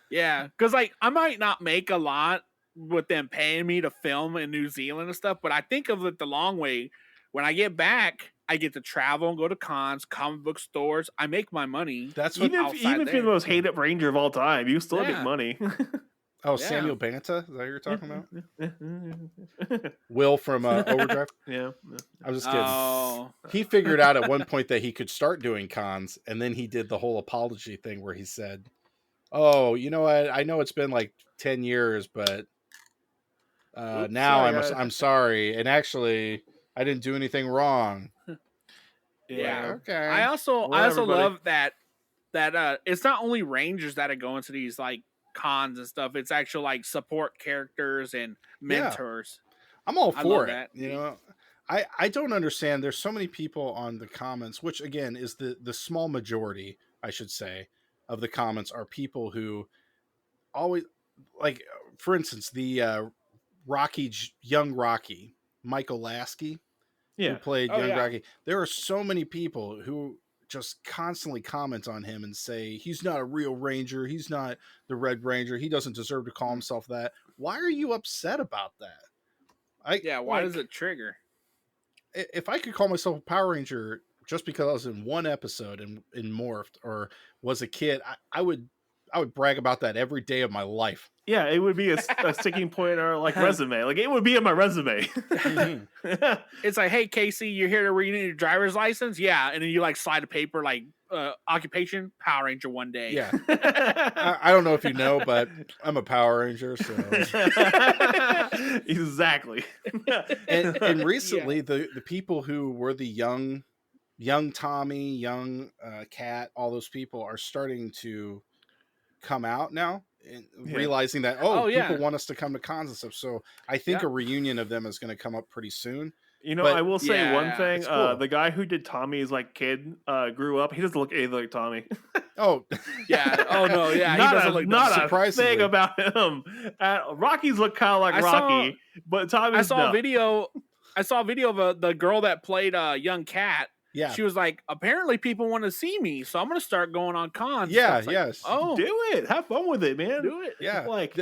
Yeah, because like I might not make a lot with them paying me to film in New Zealand and stuff, but I think of it the long way. When I get back, I get to travel and go to cons, comic book stores. I make my money. That's what even if you're the most hated Ranger of all time, you still make money. Oh, yeah. Samuel Banta? Is that what you're talking about? Will from Overdrive? Yeah. I was just kidding. Oh. He figured out at one point that he could start doing cons, and then he did the whole apology thing where he said, "Oh, you know what? I know it's been like 10 years, but now I'm sorry. And actually, I didn't do anything wrong." Yeah. Okay. I also love that it's not only Rangers that are going to these like cons and stuff. It's actual like support characters and mentors. Yeah. I'm all for it. That. I don't understand. There's so many people on the comments, which again is the small majority, I should say, of the comments are people who always like, for instance, the young Rocky, Michael Lasky, who played young Rocky. There are so many people who just constantly comment on him and say he's not a real Ranger, he's not the Red Ranger, he doesn't deserve to call himself that. Why are you upset about that? Why does it trigger? If I could call myself a Power Ranger just because I was in one episode and Morphed or was a kid, I would brag about that every day of my life. Yeah, it would be a sticking point in our like resume. Like it would be in my resume. It's like, "Hey Casey, you're here to renew your driver's license?" Yeah, and then you like slide a paper like occupation Power Ranger one day. Yeah. I don't know if you know, but I'm a Power Ranger, so exactly. And recently the people who were the young Tommy, young Cat, all those people are starting to come out now and realizing that people want us to come to cons and stuff. So I think a reunion of them is going to come up pretty soon. I will say one thing. Cool. The guy who did Tommy's like kid grew up. He doesn't look anything like Tommy. Oh, yeah. Oh no, yeah. He doesn't look not a thing about him. Rocky's look kind of like Rocky, but Tommy's I saw a video. I saw a video of the girl that played young Cat. Yeah. She was like, apparently people want to see me, so I'm gonna start going on cons. Yeah, Like, yes. oh, Do it. Have fun with it, man. do it. Yeah. Like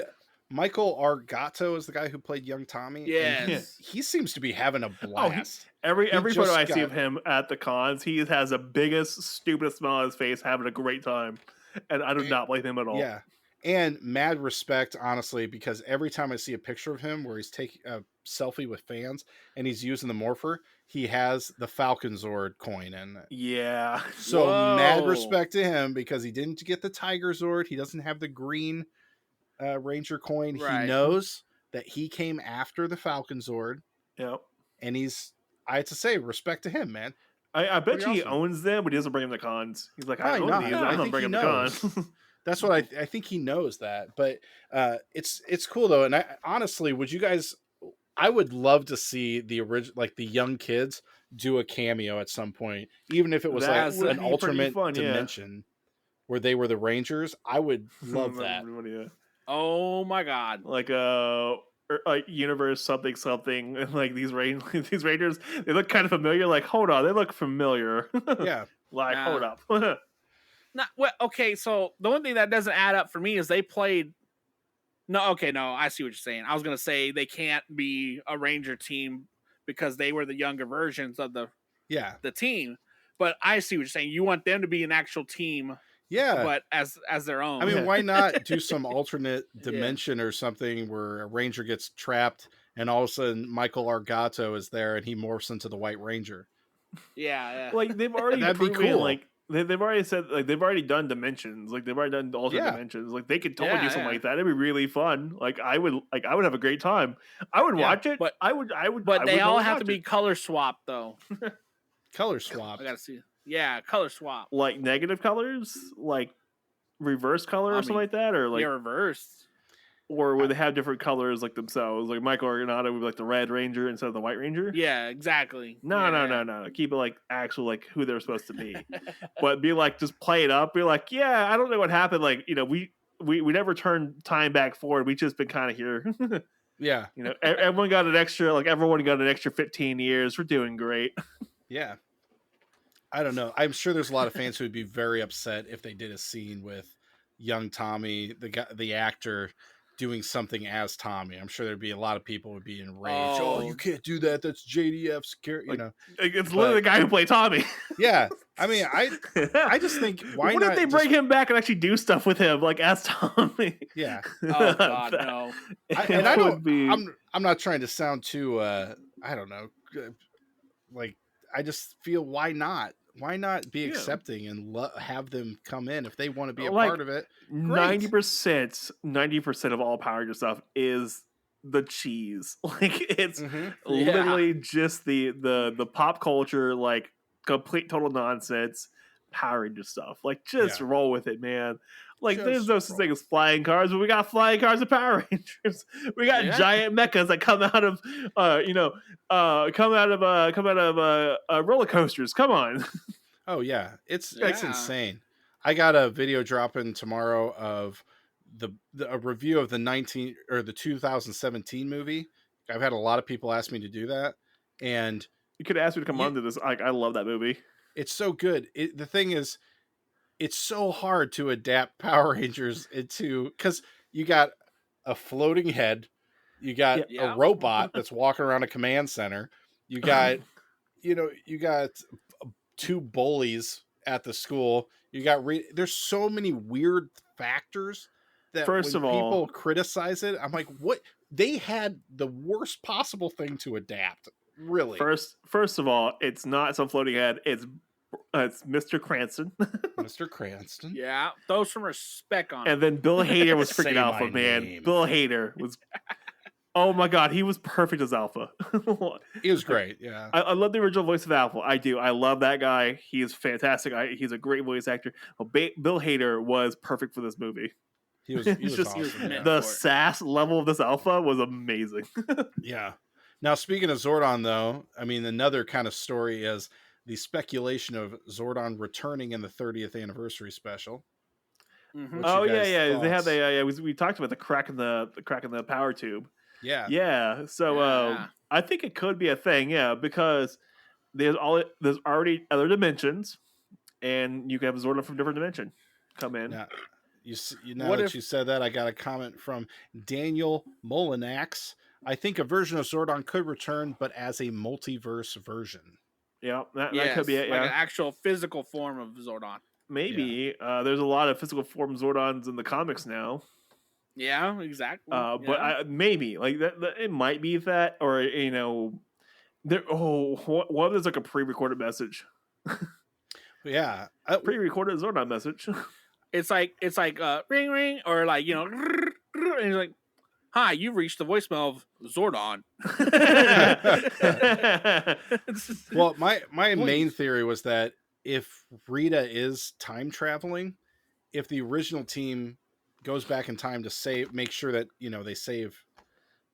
Michael Argato is the guy who played young Tommy. and Yes. he seems to be having a blast. every He photo just I see got- of him at the cons, he has the biggest, stupidest smile on his face, having a great time. And I do not blame him at all. Yeah. And mad respect, honestly, because every time I see a picture of him where he's taking a selfie with fans and he's using the morpher, he has the Falcon Zord coin in it. Yeah. So mad Whoa. respect to him because he didn't get the Tiger Zord. He doesn't have the green Ranger coin. Right. He knows that he came after the Falcon Zord, Yep. and I have to say, respect to him, man. I bet Pretty he awesome. owns them, but he doesn't bring them to cons. He's like, I Probably own not. these. No, I I'm not think bringing he them to cons. That's what I think he knows that. But it's cool though. And I honestly, I would love to see the original, like the young kids do a cameo at some point, even if it was That like would an be pretty alternate fun, yeah. dimension where they were the Rangers. I would love that. Yeah. Oh my god. Like universe something, and like these rangers, they look kind of familiar. Like, hold on, they look familiar. Yeah. Like, hold up. Not well, okay, so the one thing that doesn't add up for me is they played no, I see what you're saying. I was gonna say they can't be a Ranger team because they were the younger versions of the team. But I see what you're saying. You want them to be an actual team, Yeah. but as their own. I mean, why not do some alternate dimension or something where a Ranger gets trapped and all of a sudden Michael Argato is there and he morphs into the White Ranger? yeah. Like they've already That'd be proven, cool. like they've already said, like they've already done dimensions, like they've already done alternate dimensions. Like they could totally do something like that. It'd be really fun. Like I would have a great time. I would watch it, but I would. But they all have to watch be it. color swapped though. Color swap. I gotta see. Yeah, color swap. Like negative colors, like reverse color or something like that, or like yeah, reversed. or would they have different colors like themselves? Like Michael Argonato would be like the Red Ranger instead of the White Ranger. Yeah, exactly. No. Keep it like actual, like who they're supposed to be. But be like, just play it up. Be like, yeah, I don't know what happened. Like, we never turned time back forward. We just been kind of here. Yeah. Everyone got an extra 15 years. We're doing great. Yeah. I don't know. I'm sure there's a lot of fans who would be very upset if they did a scene with young Tommy, the actor, doing something as Tommy. I'm sure there'd be a lot of people would be enraged. Oh, you can't do that. That's JDF's character. It's literally the guy who played Tommy. Yeah. I mean, I just think why what not if they bring him back and actually do stuff with him, like as Tommy? Yeah. Oh God, no. I'm not trying to sound too. I don't know. Like I just feel why not? Why not be accepting and have them come in if they want to be a part of it? 90% of all Power Ranger stuff is the cheese. Like it's literally just the pop culture, like complete total nonsense Power Ranger stuff. Like just roll with it, man. Like there's no such thing as flying cars, but we got flying cars of Power Rangers. We got giant mechas that come out of roller coasters. Come on. Oh yeah, it's insane. I got a video dropping tomorrow of a review of the 2017 movie. I've had a lot of people ask me to do that, and you could ask me to come on to this. I love that movie. It's so good. The thing is, it's so hard to adapt Power Rangers into, because you got a floating head, you got a robot that's walking around a command center, you got you got two bullies at the school, you got there's so many weird factors that people criticize it, I'm like, what? They had the worst possible thing to adapt. Really? First of all, it's not some floating head. It's Mr. Cranston. Mr. Cranston. Yeah, throw some respect on it. And then Bill Hader was freaking Say Alpha, my man. name. Bill Hader was. Oh my God, he was perfect as Alpha. He was great. Yeah, I love the original voice of Alpha. I do. I love that guy. He is fantastic. He's a great voice actor. Bill Hader was perfect for this movie. He was awesome. The sass level of this Alpha was amazing. Yeah. Now, speaking of Zordon, though, I mean, another kind of story is the speculation of Zordon returning in the 30th anniversary special. Mm-hmm. Oh yeah. They had we talked about the crack in the power tube. Yeah. Yeah. So I think it could be a thing, yeah, because there's already other dimensions, and you can have a Zordon from different dimension come in. Now, now What that if you said that, I got a comment from Daniel Molinax. I think a version of Zordon could return, but as a multiverse version. Yeah, that yes, could be it. like Yeah, an actual physical form of Zordon? maybe. There's a lot of physical form Zordons in the comics now. Yeah, exactly. But maybe like that, it might be that, or there. Oh, what if there's like a pre-recorded message? Yeah, Pre-recorded Zordon message. it's like ring ring, or like and he's like, "Hi, you've reached the voicemail of Zordon." well, my main theory was that if Rita is time traveling, if the original team goes back in time to make sure that they save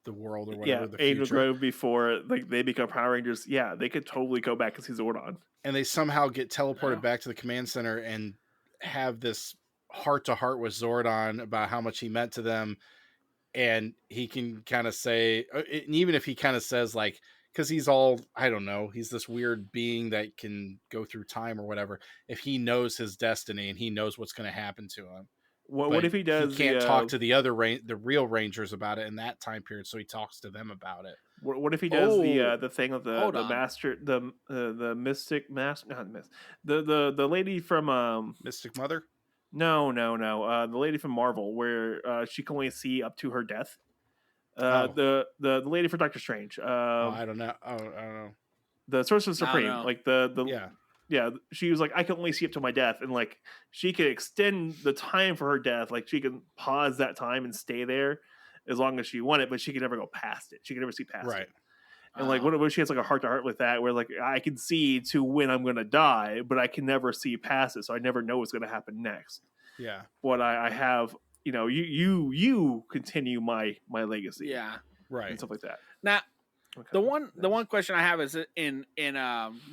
the world or whatever, the Angel future, Grove before like they become Power Rangers. Yeah, they could totally go back and see Zordon, and they somehow get teleported back to the command center and have this heart to heart with Zordon about how much he meant to them, and he can kind of say, and even if he kind of says like, because he's all, I don't know, he's this weird being that can go through time or whatever. If he knows his destiny and he knows what's going to happen to him, what if he does? He can't talk to the real Rangers about it in that time period, so he talks to them about it. What if he does the thing of the master, the mystic master, not myth, the lady from Mystic Mother? No, the lady from Marvel, where she can only see up to her death. The lady for Doctor Strange. I don't know. I don't know. The Sorcerer Supreme, like yeah. Yeah, she was like, I can only see up to my death, and like she could extend the time for her death. Like she can pause that time and stay there as long as she wanted, but she could never go past it. She could never see past it. And like, what if she has like a heart to heart with that, where like I can see to when I'm going to die, but I can never see past it, so I never know what's going to happen next. Yeah. But I have, you continue my legacy. Yeah. Right. And stuff like that. Now, the one question I have is in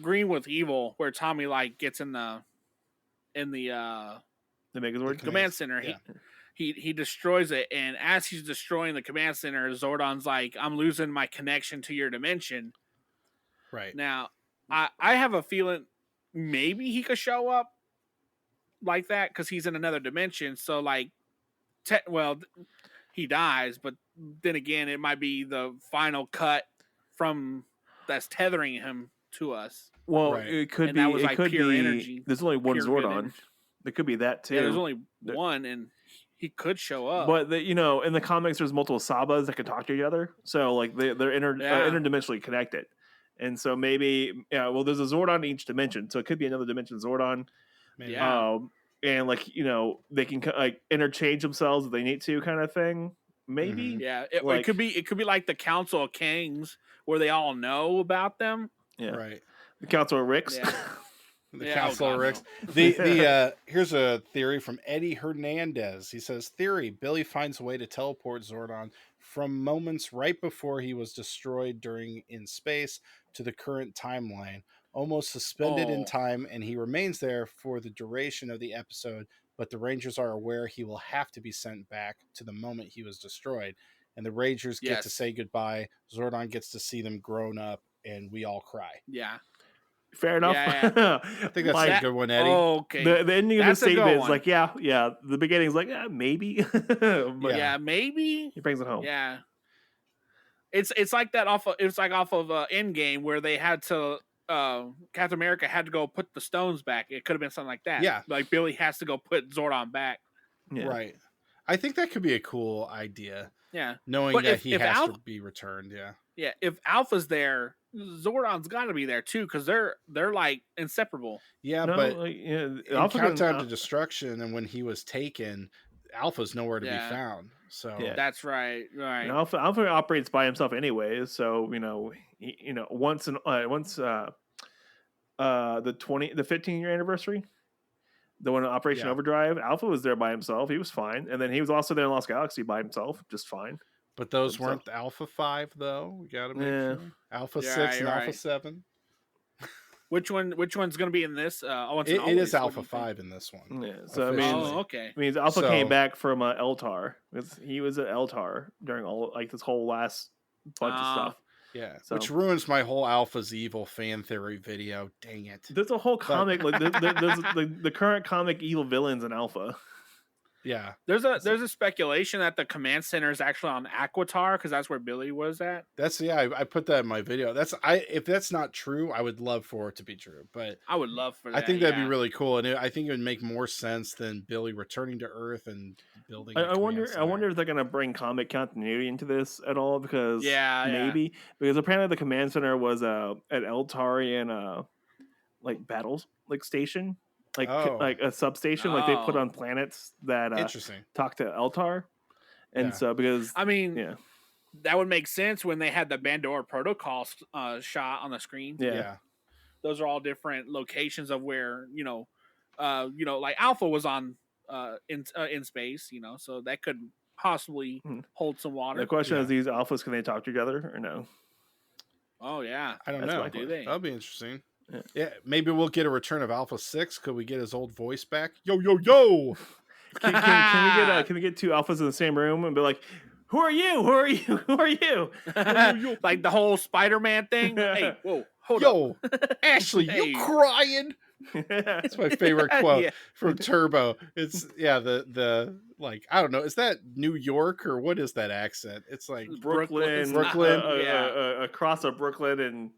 Green with Evil, where Tommy like gets in the Megazord command center. Yeah. He destroys it, and as he's destroying the command center, Zordon's like, "I'm losing my connection to your dimension." Right. Now, I have a feeling maybe he could show up like that because he's in another dimension. So like, he dies, but then again, it might be the final cut from that's tethering him to us. Well, it could and be. That was it like could pure be, energy. There's only one Zordon. There could be that too. Yeah, there's only one, and he could show up. But in the comics, there's multiple Sabas that can talk to each other. So like they're interdimensionally connected. And so maybe there's a Zordon in each dimension, so it could be another dimension Zordon. Maybe. Yeah. And like they can like interchange themselves if they need to, kind of thing. Maybe. Yeah, it could be like the Council of Kings, where they all know about them. Yeah. Right. The Council of Ricks. Yeah. The Council of Ricks. No. The here's a theory from Eddie Hernandez. He says, theory: Billy finds a way to teleport Zordon from moments right before he was destroyed in space to the current timeline, almost suspended in time, and he remains there for the duration of the episode, but the Rangers are aware he will have to be sent back to the moment he was destroyed, and the Rangers get to say goodbye. Zordon gets to see them grown up, and we all cry. Yeah. Fair enough. Yeah. I think that's a good one, Eddie. Okay. The ending of the statement is like, yeah. The beginning is like, maybe. Maybe. He brings it home. Yeah. It's like that off of Endgame, where they had to Captain America had to go put the stones back. It could have been something like that. Yeah. Like Billy has to go put Zordon back. Yeah. Right. I think that could be a cool idea. Yeah. Knowing that he has to be returned. Yeah. Yeah. If Alpha's there, Zordon's got to be there too, because they're like inseparable. Yeah, but in Countdown to Destruction, and when he was taken, Alpha's nowhere to be found. So that's right. Right. And Alpha operates by himself anyway. So once the 15-year anniversary, the one in Operation Overdrive, Alpha was there by himself. He was fine, and then he was also there in Lost Galaxy by himself, just fine. But those weren't the Alpha 5, though. We got to make sure. Alpha 6 and Alpha 7. Which one's going to be in this? It is Alpha 5 in this one. Yeah. So okay. I mean, Alpha came back from Eltar. He was at Eltar during this whole last bunch of stuff. Yeah, So which ruins my whole Alpha's evil fan theory video. Dang it. there's a whole comic like there's the current comic evil villains in Alpha. Yeah. There's a speculation that the command center is actually on Aquitar because that's where Billy was at. I put that in my video. If that's not true, I would love for it to be true. But I would love for that. I think that'd be really cool, and I think it would make more sense than Billy returning to Earth and building. I wonder if they're gonna bring comic continuity into this at all because maybe because apparently the command center was an Eltarian like battles like station. Like a substation, like they put on planets that interesting talk to Eltar, and so because that would make sense when they had the Bandora Protocol shot on the screen. Yeah, those are all different locations of where like Alpha was on in space, so that could possibly hold some water. The question is, these alphas, can they talk together or no? Oh yeah, I don't know. Do they? That'll be interesting. Yeah, maybe we'll get a return of Alpha 6. Could we get his old voice back? Yo, yo, yo! Can we get two alphas in the same room and be like, who are you? Who are you? Who are you? Like the whole Spider-Man thing. Hey, whoa, hold up. Ashley, you crying? That's my favorite quote from Turbo. It's the like, I don't know, is that New York or what is that accent? It's like Brooklyn, across of Brooklyn and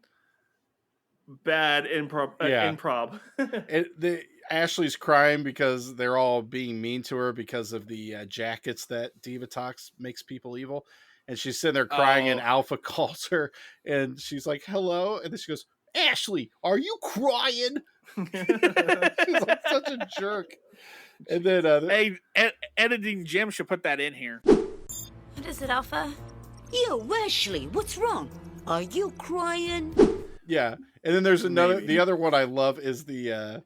bad improv. Ashley's crying because they're all being mean to her because of the jackets that Divatox makes people evil, and she's sitting there crying, and Alpha calls her, and she's like, "Hello," and then she goes, "Ashley, are you crying?" She's like such a jerk. And then, editing Jim should put that in here. What is it, Alpha? Yo, Ashley, what's wrong? Are you crying? Yeah. And then there's another. The other one I love is the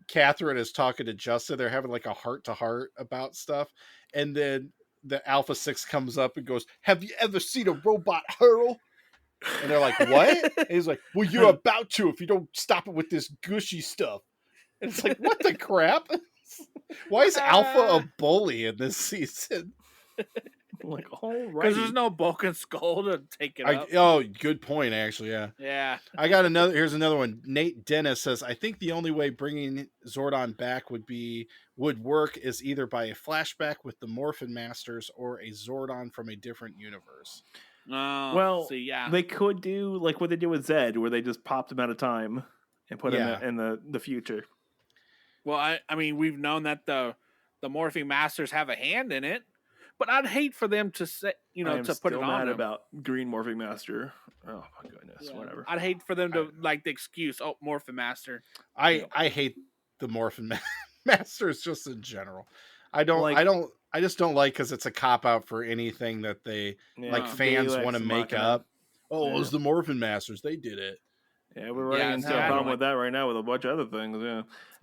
Catherine is talking to Justin. They're having like a heart to heart about stuff, and then the Alpha 6 comes up and goes, "Have you ever seen a robot hurl?" And they're like, "What?" And he's like, "Well, you're about to if you don't stop it with this gushy stuff." And it's like, what the crap? Why is Alpha a bully in this season? Like, all right, because there's no Bulk Skull to take it up. Oh, good point, actually. Yeah. I got another. Here's another one. Nate Dennis says, "I think the only way bringing Zordon back would work is either by a flashback with the Morphin Masters or a Zordon from a different universe." They could do like what they did with Zed, where they just popped him out of time and put him in the future. Well, I mean, we've known that the Morphing Masters have a hand in it, but I'd hate for them to say, to put it on them. About Green Morphing Master. Oh my goodness, whatever. I'd hate for them to like the excuse, Morphin Master. I hate the Morphin Masters just in general. I just don't like because it's a cop out for anything that they like fans want to make up. Oh, it was the Morphin Masters. They did it. Yeah, we're running into a problem with that right now with a bunch of other things.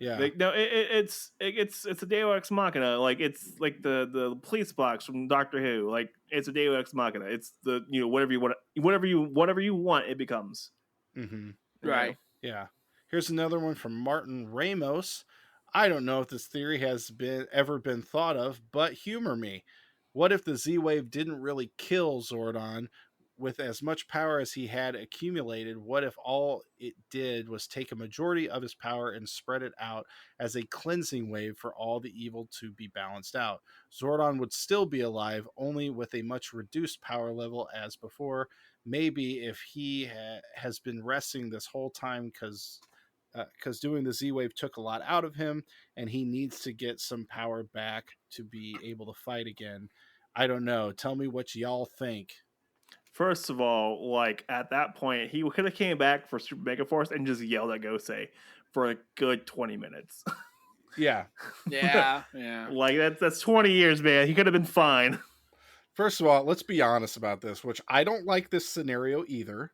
It's a Deus Ex Machina. Like it's like the police box from Doctor Who. Like it's a Deus Ex Machina. It's the whatever you want, it becomes. Mm-hmm. Right. Yeah. Here's another one from Martin Ramos. I don't know if this theory has ever been thought of, but humor me. What if the Z-Wave didn't really kill Zordon? With as much power as he had accumulated, what if all it did was take a majority of his power and spread it out as a cleansing wave for all the evil to be balanced out? Zordon would still be alive, only with a much reduced power level as before. Maybe if he has been resting this whole time because doing the Z-Wave took a lot out of him, and he needs to get some power back to be able to fight again. I don't know. Tell me what y'all think. First of all, like at that point, he could have came back for Super Mega Force and just yelled at Gosei for a good 20 minutes. Yeah. Like that's 20 years, man. He could have been fine. First of all, let's be honest about this, which I don't like this scenario either.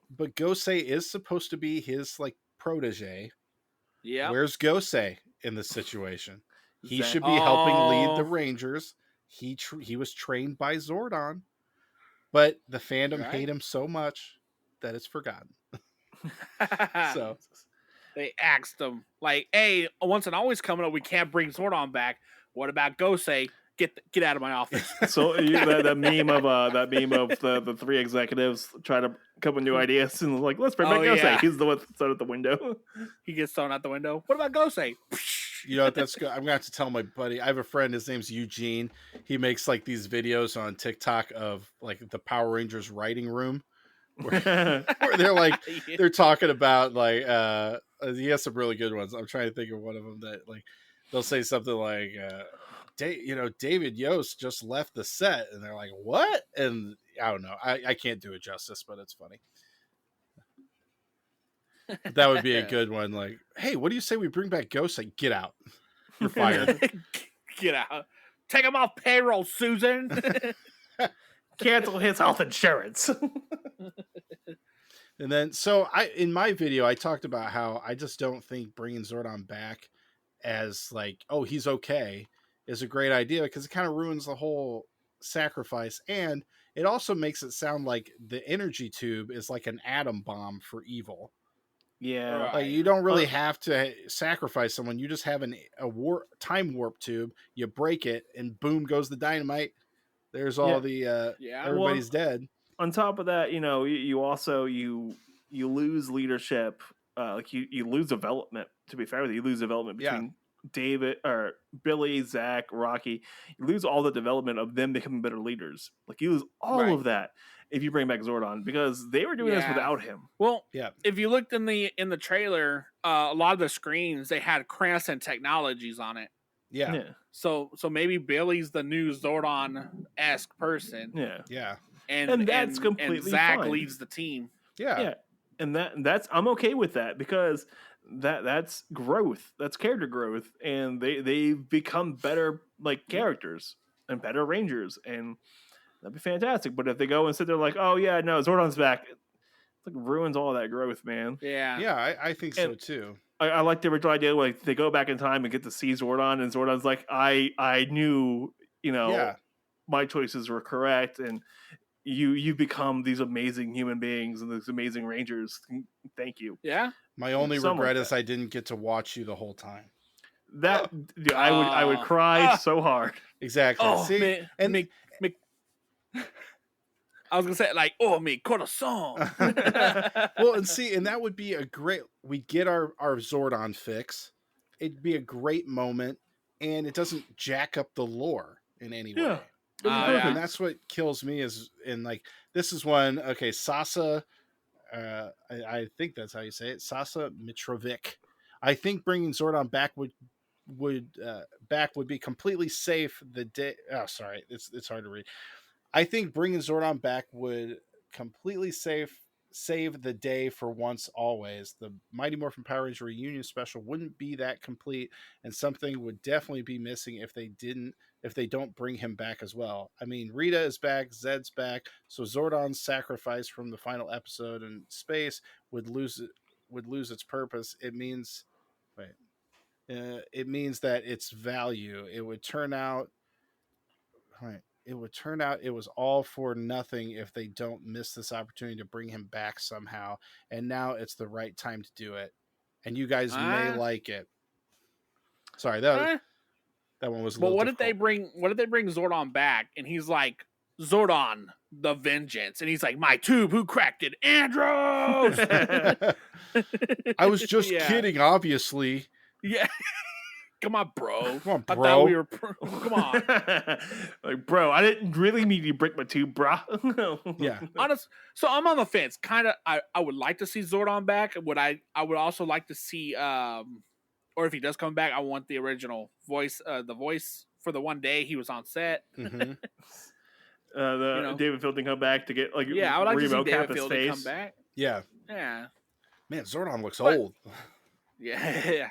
But Gosei is supposed to be his like protege. Yeah. Where's Gosei in this situation? He should be helping lead the Rangers. He was trained by Zordon. But the fandom hate him so much that it's forgotten. So they asked him, like, "Hey, once and always coming up, we can't bring Zordon back. What about Gosei? Get out of my office. So that meme of the three executives try to come with new ideas and like, let's bring back Gosei. Yeah. He's the one that's out at the window. He gets thrown out the window. What about Gosei? You know what? That's good. I'm gonna have to tell my buddy. I have a friend. His name's Eugene. He makes like these videos on TikTok of like the Power Rangers writing room, where they're like they're talking about like he has some really good ones. I'm trying to think of one of them that like they'll say something like David Yost just left the set, and they're like, what? And I don't know. I can't do it justice, but it's funny. That would be a good one. Like, hey, what do you say we bring back Gosei? Get out. You're fired. Get out. Take him off payroll, Susan. Cancel his health insurance. And then, in my video, I talked about how I just don't think bringing Zordon back as like, oh, he's okay, is a great idea because it kind of ruins the whole sacrifice. And it also makes it sound like the energy tube is like an atom bomb for evil. Yeah, like you don't really have to sacrifice someone. You just have time warp tube. You break it, and boom goes the dynamite. There's all everybody's dead. On top of that, you also you lose leadership. Like you lose development. To be fair with you lose development between David or Billy, Zach, Rocky. You lose all the development of them becoming better leaders. Like you lose all of that if you bring back Zordon because they were doing this without him. Well, if you looked in the trailer, a lot of the screens they had Cranston Technologies on it. Yeah. So maybe Billy's the new Zordon-esque person. Yeah. And that's completely and Zach fine. leads the team. Yeah. And that's I'm okay with that because that's growth. That's character growth. And they've become better like characters and better Rangers. And that'd be fantastic. But if they go and sit there like, oh yeah, no, Zordon's back, it like ruins all that growth, man. Yeah, I think so too. I like the original idea like they go back in time and get to see Zordon, and Zordon's like, I knew, my choices were correct, and you become these amazing human beings and these amazing Rangers. Thank you. Yeah. My only regret is I didn't get to watch you the whole time. That I would cry so hard. Exactly. Oh, see, and I was gonna say like, oh, mi corazón. Well, and that would be a great. We get our Zordon fix. It'd be a great moment, and it doesn't jack up the lore in any way. And that's what kills me is in like this is when Sasa. I think that's how you say it. Sasa Mitrovic. I think bringing Zordon back would be completely safe. The day. Oh, sorry, it's hard to read. I think bringing Zordon back would completely save the day for once always. The Mighty Morphin Power Ranger reunion special wouldn't be that complete, and something would definitely be missing if they don't bring him back as well. I mean, Rita is back, Zed's back, so Zordon's sacrifice from the final episode in space would lose its purpose. It means that its value. It would turn out it was all for nothing if they don't miss this opportunity to bring him back somehow. And now it's the right time to do it. And you guys may like it. Sorry, that one was a little difficult. What did they bring Zordon back? And he's like, Zordon, the vengeance. And he's like, my tube, who cracked it? Andros! I was just kidding, obviously. Yeah. Come on, bro. Come on, bro. I thought we were come on. Like, bro, I didn't really need you to break my tube, bro. Yeah. So I'm on the fence. Kind of, I would like to see Zordon back. I would also like to see, or if he does come back, I want the original voice, the voice for the one day he was on set. Mm-hmm. David Fielding come back to get like I would like to see David Fielding face. come back. Yeah. Man, Zordon looks old. Yeah.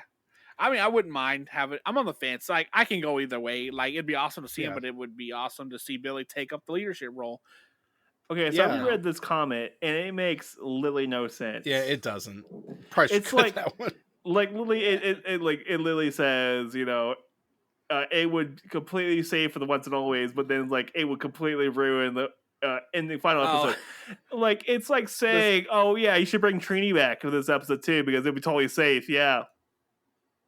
I mean, I wouldn't mind having. I'm on the fence. Like, I can go either way. Like, it'd be awesome to see him, but it would be awesome to see Billy take up the leadership role. Okay, so I read this comment, and it makes literally no sense. Yeah, it doesn't. Probably it's like that one. Like literally, it literally says, it would completely save for the once and always, but then like it would completely ruin the in the final episode. Like it's like saying, you should bring Trini back for this episode too because it'd be totally safe. Yeah.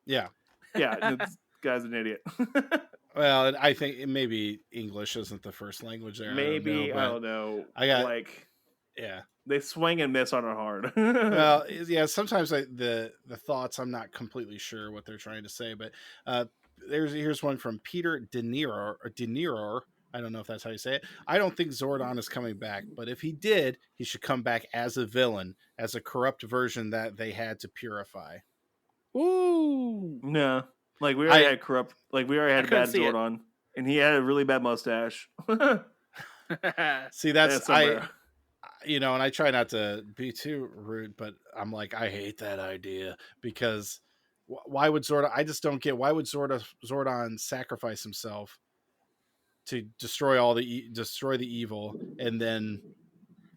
Yeah. Yeah, this guy's an idiot. Well, I think maybe English isn't the first language there. Maybe I don't know. I got Like yeah. they swing and miss on it hard. Well, yeah. Sometimes the thoughts I'm not completely sure what they're trying to say, but uh, here's one from Peter De Niro or De Niro. I don't know if that's how you say it. I don't think Zordon is coming back, but if he did, he should come back as a villain, as a corrupt version that they had to purify. Ooh. No, like we already had corrupt. Like we already I had couldn't bad see it. Zordon, and he had a really bad mustache. See, that's somewhere. and I try not to be too rude, but I'm like, I hate that idea because why would Zordon? I just don't get why would Zordon sacrifice himself to destroy destroy the evil and then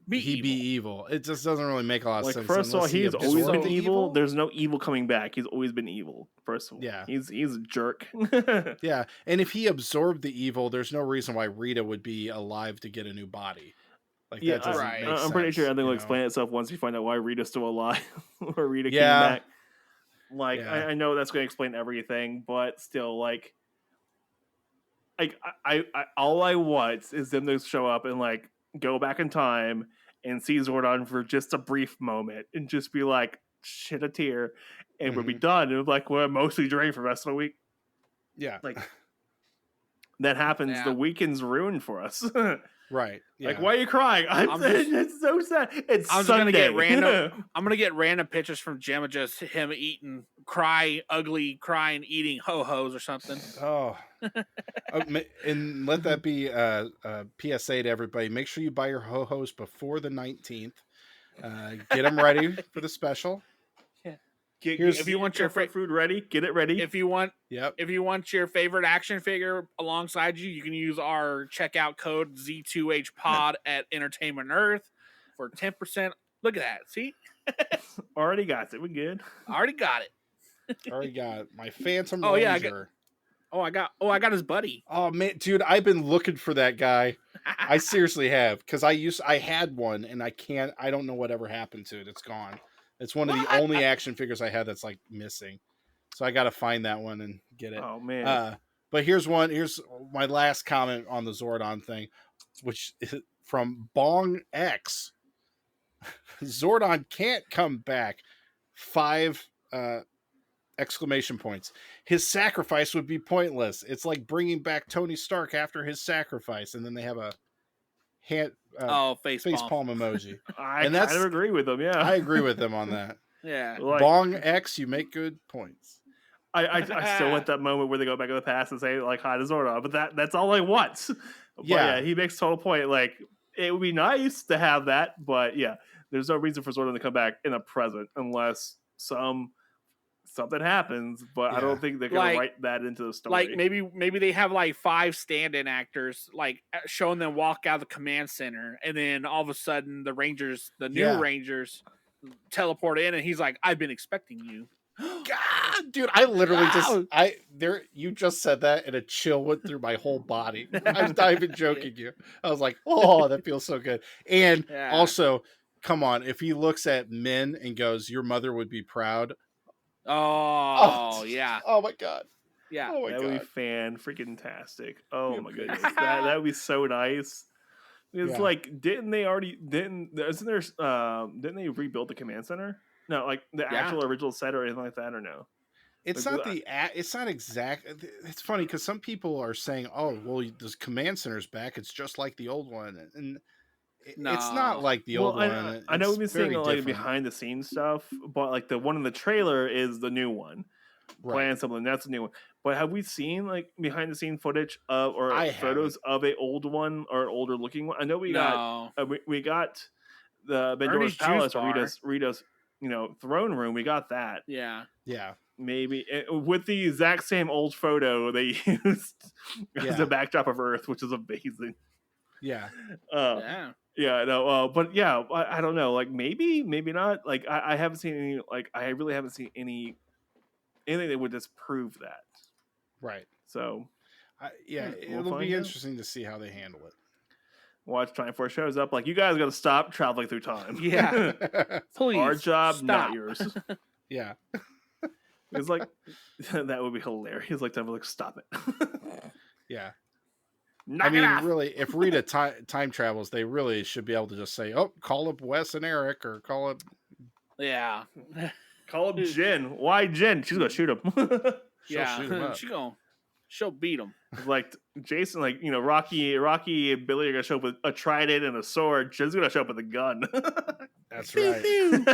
be evil. It just doesn't really make a lot of sense. First of all, he's always been the evil. There's no evil coming back. He's always been evil. First of all, yeah, he's a jerk. Yeah, and if he absorbed the evil, there's no reason why Rita would be alive to get a new body. Like that doesn't make sense. I'm pretty sure I think it'll explain itself once you find out why Rita's still alive or Rita came Yeah. back. Like I know that's going to explain everything, but still, like I all I want is them to show up and like go back in time and see Zordon for just a brief moment and just be like shed a tear and we'll be done. And like we're mostly drained for the rest of the week. Yeah, like that happens. The weekend's ruined for us. Right. Yeah. Like, why are you crying? It's so sad. It's Sunday. I'm gonna get random pictures from Jim of just him eating, ugly, crying, eating ho-hos or something. Oh. And let that be a PSA to everybody. Make sure you buy your ho-hos before the 19th. Get them ready for the special. If you want your food ready, get it ready. If you want your favorite action figure alongside you, you can use our checkout code Z2HPod at Entertainment Earth for 10%. Look at that. See? Already got it. We good. Already got it. Already got my Phantom Ranger. I got his buddy. Oh man, dude, I've been looking for that guy. I seriously have, because I had one and I don't know whatever happened to it. It's gone. It's one of the only action figures I had that's like missing. So I got to find that one and get it. Oh man. But here's my last comment on the Zordon thing, which is from Bong X. Zordon can't come back. 5 exclamation points. His sacrifice would be pointless. It's like bringing back Tony Stark after his sacrifice, and then they have a hand face palm emoji. I kind of agree with them. Yeah, I agree with them on that. Yeah, Bong X, you make good points. I still want that moment where they go back in the past and say like hi to Zordon, but that's all I want. Yeah, he makes total point. Like it would be nice to have that, but yeah, there's no reason for Zordon to come back in the present unless something happens, but I don't think they're gonna write that into the story. Like maybe they have like 5 stand-in actors, like showing them walk out of the command center, and then all of a sudden the new Rangers teleport in, and he's like, "I've been expecting you." God, dude, I literally you just said that, and a chill went through my whole body. I'm not even joking you. I was like, oh, that feels so good. And also, come on, if he looks at Min and goes, "Your mother would be proud." Oh yeah. Oh my god. Yeah. Oh my that god. would be fan-freaking-tastic. Oh my goodness. that would be so nice. It's like, didn't they rebuild the command center? No, like the actual original set or anything like that, or no? It's like, it's not exact. It's funny because some people are saying, "Oh, well, the command center's back. It's just like the old one," and it's not like the old one. I know we've been seeing like behind the scenes stuff, but like the one in the trailer is the new one. Playing something that's a new one. But have we seen like behind the scene footage of photos of a old one or an older looking one? I know we got the Bendora's Palace or Rita's throne room. We got that. Yeah. Maybe with the exact same old photo they used as a backdrop of Earth, which is amazing. Yeah. But yeah, I don't know. Like maybe not. Like I haven't seen any. Like I really haven't seen anything that would disprove that. Right. So, it'll be interesting to see how they handle it. Watch Time Force shows up. Like you guys got to stop traveling through time. Yeah. Please. Our job, stop. not yours. Yeah. It's like that would be hilarious. Like time like stop it. Yeah. Knock I it mean, off. really, if Rita time travels, they really should be able to just say, "Oh, call up Wes and Eric," or call up. Yeah. Call up Jen. Why Jen? She's gonna shoot him. She'll shoot him up. She'll beat him. Like Jason, like Rocky and Billy are gonna show up with a trident and a sword. Jen's gonna show up with a gun. That's Pew, right. pew.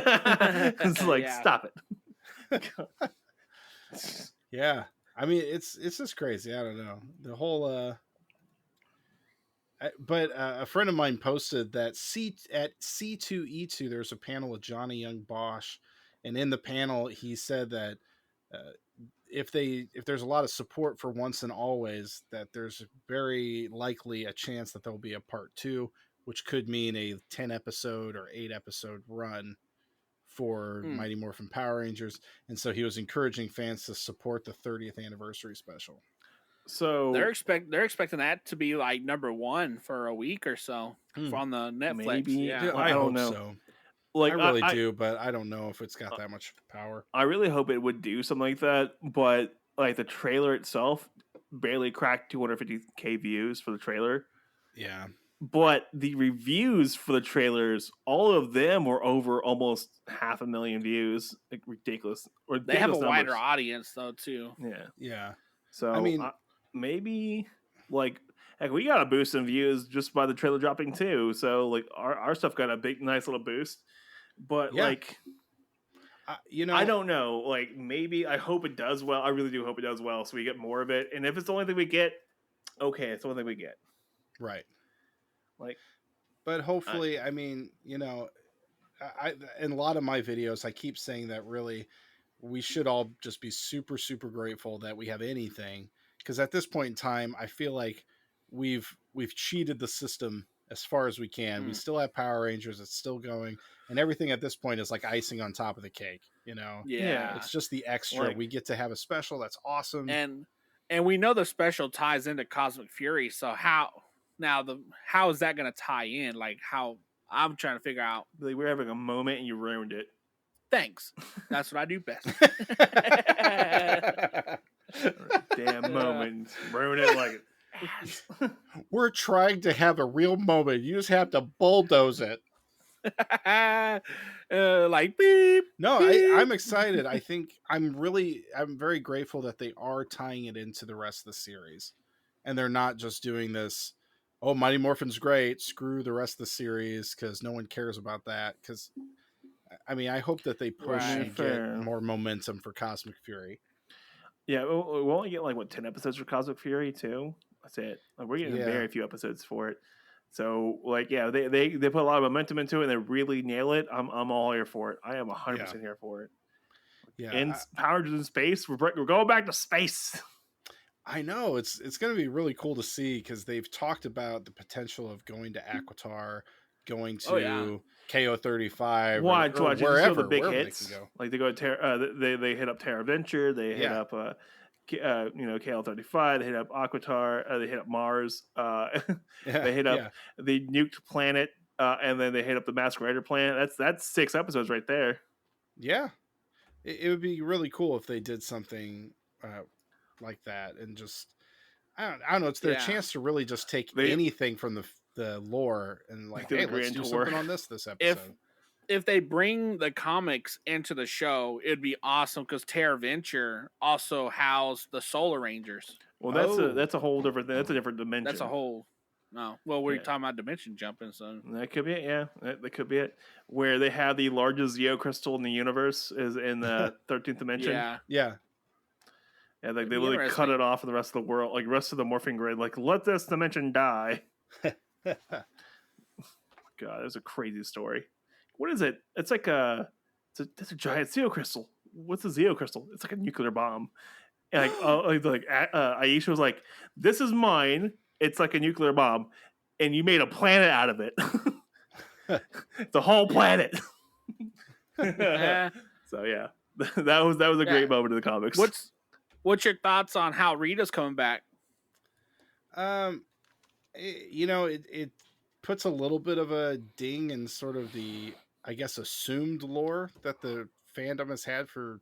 It's like Yeah. stop it. Yeah. I mean, it's just crazy. I don't know the whole. But a friend of mine posted that at C2E2 there's a panel with Johnny Young Bosch, and in the panel he said that if there's a lot of support for Once and Always, that there's very likely a chance that there'll be a part 2, which could mean a 10 episode or 8 episode run for Mighty Morphin Power Rangers, and so he was encouraging fans to support the 30th anniversary special. So they're expecting that to be like number 1 for a week or so on the Netflix. Maybe. Yeah. I don't hope know. so. Like I really do, but I don't know if it's got that much power. I really hope it would do something like that, but like the trailer itself barely cracked 250K views for the trailer. Yeah. But the reviews for the trailers, all of them were over almost 500,000 views. Like ridiculous. They have a numbers. wider audience though too. Yeah. Yeah. So I mean, maybe like heck, we got a boost in views just by the trailer dropping too. So like our stuff got a nice little boost. But like, I don't know. Like maybe I hope it does well. I really do hope it does well, so we get more of it. And if it's the only thing we get, okay, it's the only thing we get. Right. Like, but hopefully, I mean, I in a lot of my videos, I keep saying that really we should all just be super, super grateful that we have anything, because at this point in time, I feel like we've cheated the system as far as we can. We still have Power Rangers; it's still going, and everything at this point is like icing on top of the cake. Yeah, it's just the extra. Like, we get to have a special that's awesome, and we know the special ties into Cosmic Fury. So how is that going to tie in? Like how I'm trying to figure out. Like we're having a moment and you ruined it. Thanks. That's what I do best. Damn moment, ruin it like an ass. We're trying to have a real moment. You just have to bulldoze it. Like beep. No, beep. I'm excited. I think I'm very grateful that they are tying it into the rest of the series, and they're not just doing this. Oh, Mighty Morphin's great. Screw the rest of the series because no one cares about that. Because I mean, I hope that they push and get more momentum for Cosmic Fury. Yeah, we'll only get like 10 episodes for Cosmic Fury too. That's it. Like, we're getting very few episodes for it. So like, yeah, they put a lot of momentum into it and they really nail it. I'm all here for it. I am 100% here for it. Yeah, in Power Rangers in space, we're going back to space. I know it's going to be really cool to see because they've talked about the potential of going to Aquitar, going to KO35, watch wherever the big wherever hits. They can go. Like they go they hit up Terra Venture, they hit up KL35, they hit up Aquitar, they hit up Mars, they hit up the nuked planet, and then they hit up the Masquerader planet. That's 6 episodes right there. Yeah, it would be really cool if they did something like that, and just I don't know. It's their chance to really just take anything from the lore and like, hey, let's do something on this episode. If they bring the comics into the show, it'd be awesome because Terra Venture also housed the Solar Rangers. Well, that's a whole different thing. That's a different dimension. That's a whole. No, well, we're talking about dimension jumping, so that could be it. Yeah, that could be it. Where they have the largest Zeo crystal in the universe is in the 13th dimension. Yeah. Yeah, like they literally cut it off of the rest of the world, like rest of the morphing grid. Like, let this dimension die. God, that's a crazy story. What is it? It's like it's a giant Zeo crystal. What's a Zeo crystal? It's like a nuclear bomb. And Aisha was like, "This is mine. It's like a nuclear bomb, and you made a planet out of it. It's a whole planet." So yeah, that was a great moment in the comics. What's your thoughts on how Rita's coming back? It puts a little bit of a ding in sort of the, I guess, assumed lore that the fandom has had for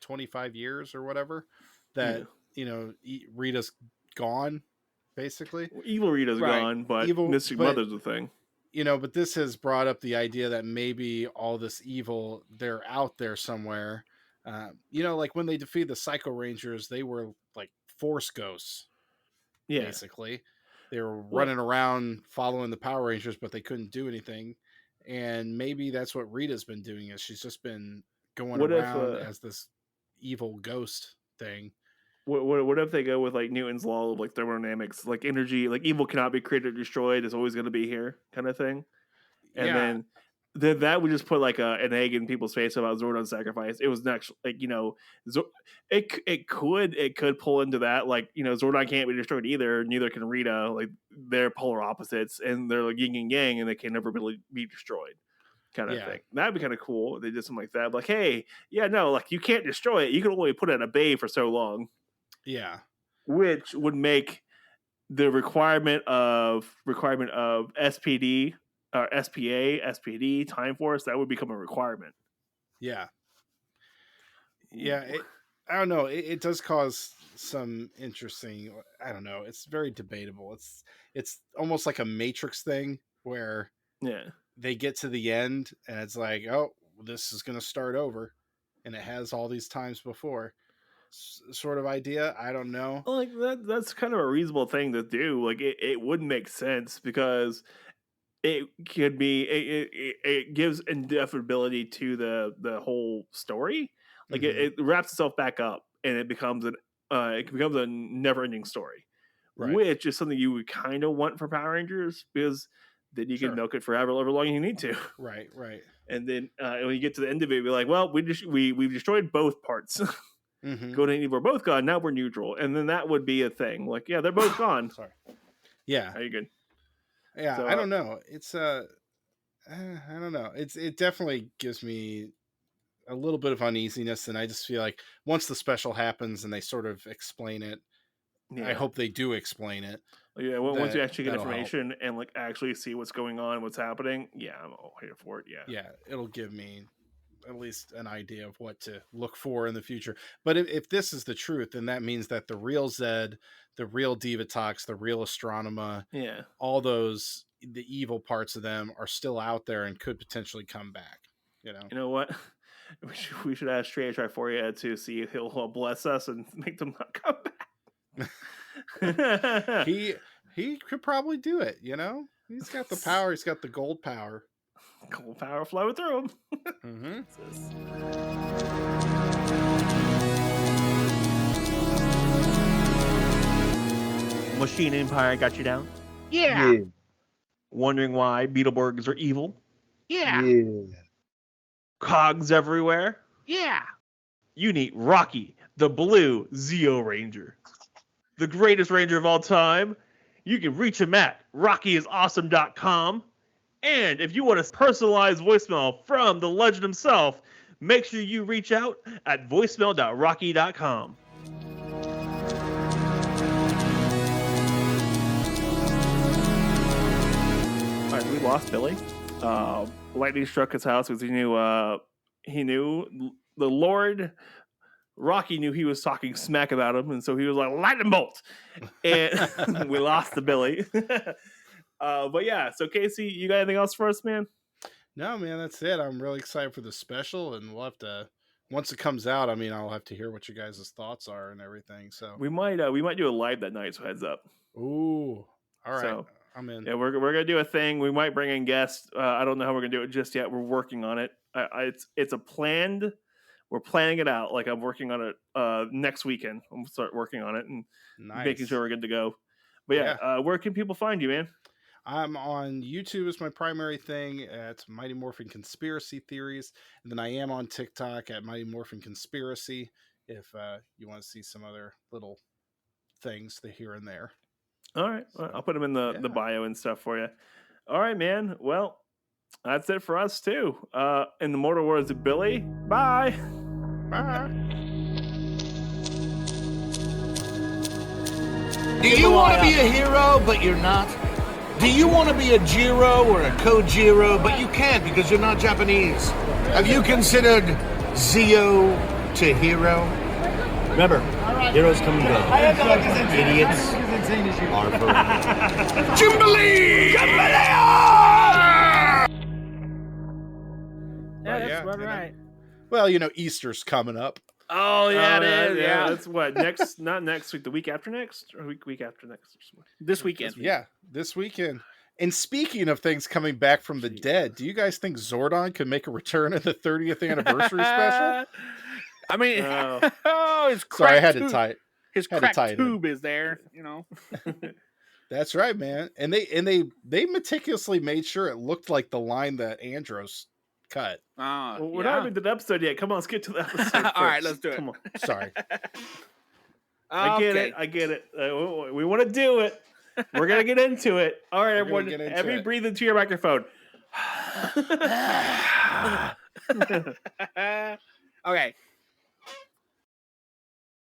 25 years or whatever, that Rita's gone basically. Evil Rita's gone, but Mystic Mother's a thing. But this has brought up the idea that maybe all this evil, they're out there somewhere. Like when they defeated the Psycho Rangers, they were like Force ghosts. Yeah. Basically. They were running around following the Power Rangers, but they couldn't do anything. And maybe that's what Rita's been doing, is she's just been going around as this evil ghost thing. What if they go with like Newton's law of like thermodynamics, like energy, like evil cannot be created or destroyed, it's always going to be here, kind of thing. And then that would just put like an egg in people's face about Zordon's sacrifice. It was next, like it could pull into that, like Zordon can't be destroyed either, neither can Rita. Like they're polar opposites, and they're like yin and yang, and they can never really be destroyed. Kind of thing. That'd be kind of cool if they did something like that. But like, hey, like you can't destroy it. You can only put it at a bay for so long. Yeah. Which would make the requirement of SPD or SPA, SPD, Time Force, that would become a requirement. Yeah. Yeah. I don't know. It does cause some interesting, I don't know. It's very debatable. It's almost like a Matrix thing where they get to the end and it's like, oh, this is going to start over. And it has all these times before. Sort of idea. I don't know. Like that's kind of a reasonable thing to do. Like it would make sense because it could be it gives indefinability to the whole story. Like it wraps itself back up and it becomes a never ending story, which is something you would kind of want for Power Rangers, because then you can milk it for however long you need to. Right. And then when you get to the end of it, you'll be like, well, we've destroyed both parts. Good and evil are both gone. Now we're neutral, and then that would be a thing. Like, yeah, they're both gone. Sorry. Yeah. Are you good? Yeah, so, I don't know. It's I don't know. It definitely gives me a little bit of uneasiness, and I just feel like once the special happens and they sort of explain it, I hope they do explain it. Yeah, once you actually get information and like actually see what's going on, what's happening, I'm all here for it. Yeah, it'll give me at least an idea of what to look for in the future. But if this is the truth, then that means that the real Zed, the real Divatox, the real Astronema, all those, the evil parts of them are still out there and could potentially come back. You know what? We should ask Trey Triforia to see if he'll bless us and make them not come back. He could probably do it. He's got the power. He's got the gold power. Cold power flowing through him. Machine Empire got you down? Yeah. Wondering why Beetleborgs are evil? Yeah. Cogs everywhere? Yeah. You need Rocky, the blue Zeo Ranger. The greatest ranger of all time. You can reach him at rockyisawesome.com. And if you want a personalized voicemail from the legend himself, make sure you reach out at voicemail.rocky.com. All right, we lost Billy. Lightning struck his house because he knew the Lord Rocky knew he was talking smack about him, and so he was like, lightning bolt! And we lost the Billy. But yeah, so Casey, you got anything else for us, man? No, man, that's it. I'm really excited for the special, and we'll have to, once it comes out, I'll have to hear what you guys' thoughts are and everything. So we might do a live that night, so heads up. Ooh, all right. So, I'm in. Yeah, we're gonna do a thing. We might bring in guests. I don't know how we're gonna do it just yet. We're working on it. It's a planned. We're planning it out. Like I'm working on it next weekend. I'm gonna start working on it and making sure we're good to go. But yeah, where can people find you, man? I'm on YouTube as my primary thing at Mighty Morphin Conspiracy Theories. And then I am on TikTok at Mighty Morphin Conspiracy if you want to see some other little things here and there. All right. Well, I'll put them in the bio and stuff for you. All right, man. Well, that's it for us, too. In the mortal words of Billy, bye. Bye. Do you want to be a hero, but you're not? Do you want to be a Jiro or a Kojiro, but you can't because you're not Japanese? Have you considered Zeo to Hero? Remember, heroes come and go. Idiots same as you. Jubilee! Yeah, that's yeah, about you know. right. Well, Easter's coming up. Oh yeah, it is. Yeah, that's what next. Not next week. The week after next, or week after next. this weekend. Yeah, this weekend. And speaking of things coming back from the dead, do you guys think Zordon could make a return in the 30th anniversary special? I mean, his crack Sorry, I had to tube, tie it. his crack tube is there. That's right, man. And they meticulously made sure it looked like the line that Andros cut. Well, we're not even to the episode yet. Come on, let's get to the episode. All right, let's do it. Come on. Sorry. I get it. We want to do it. We're gonna get into it. All right, everyone. Every breathe into your microphone. Okay.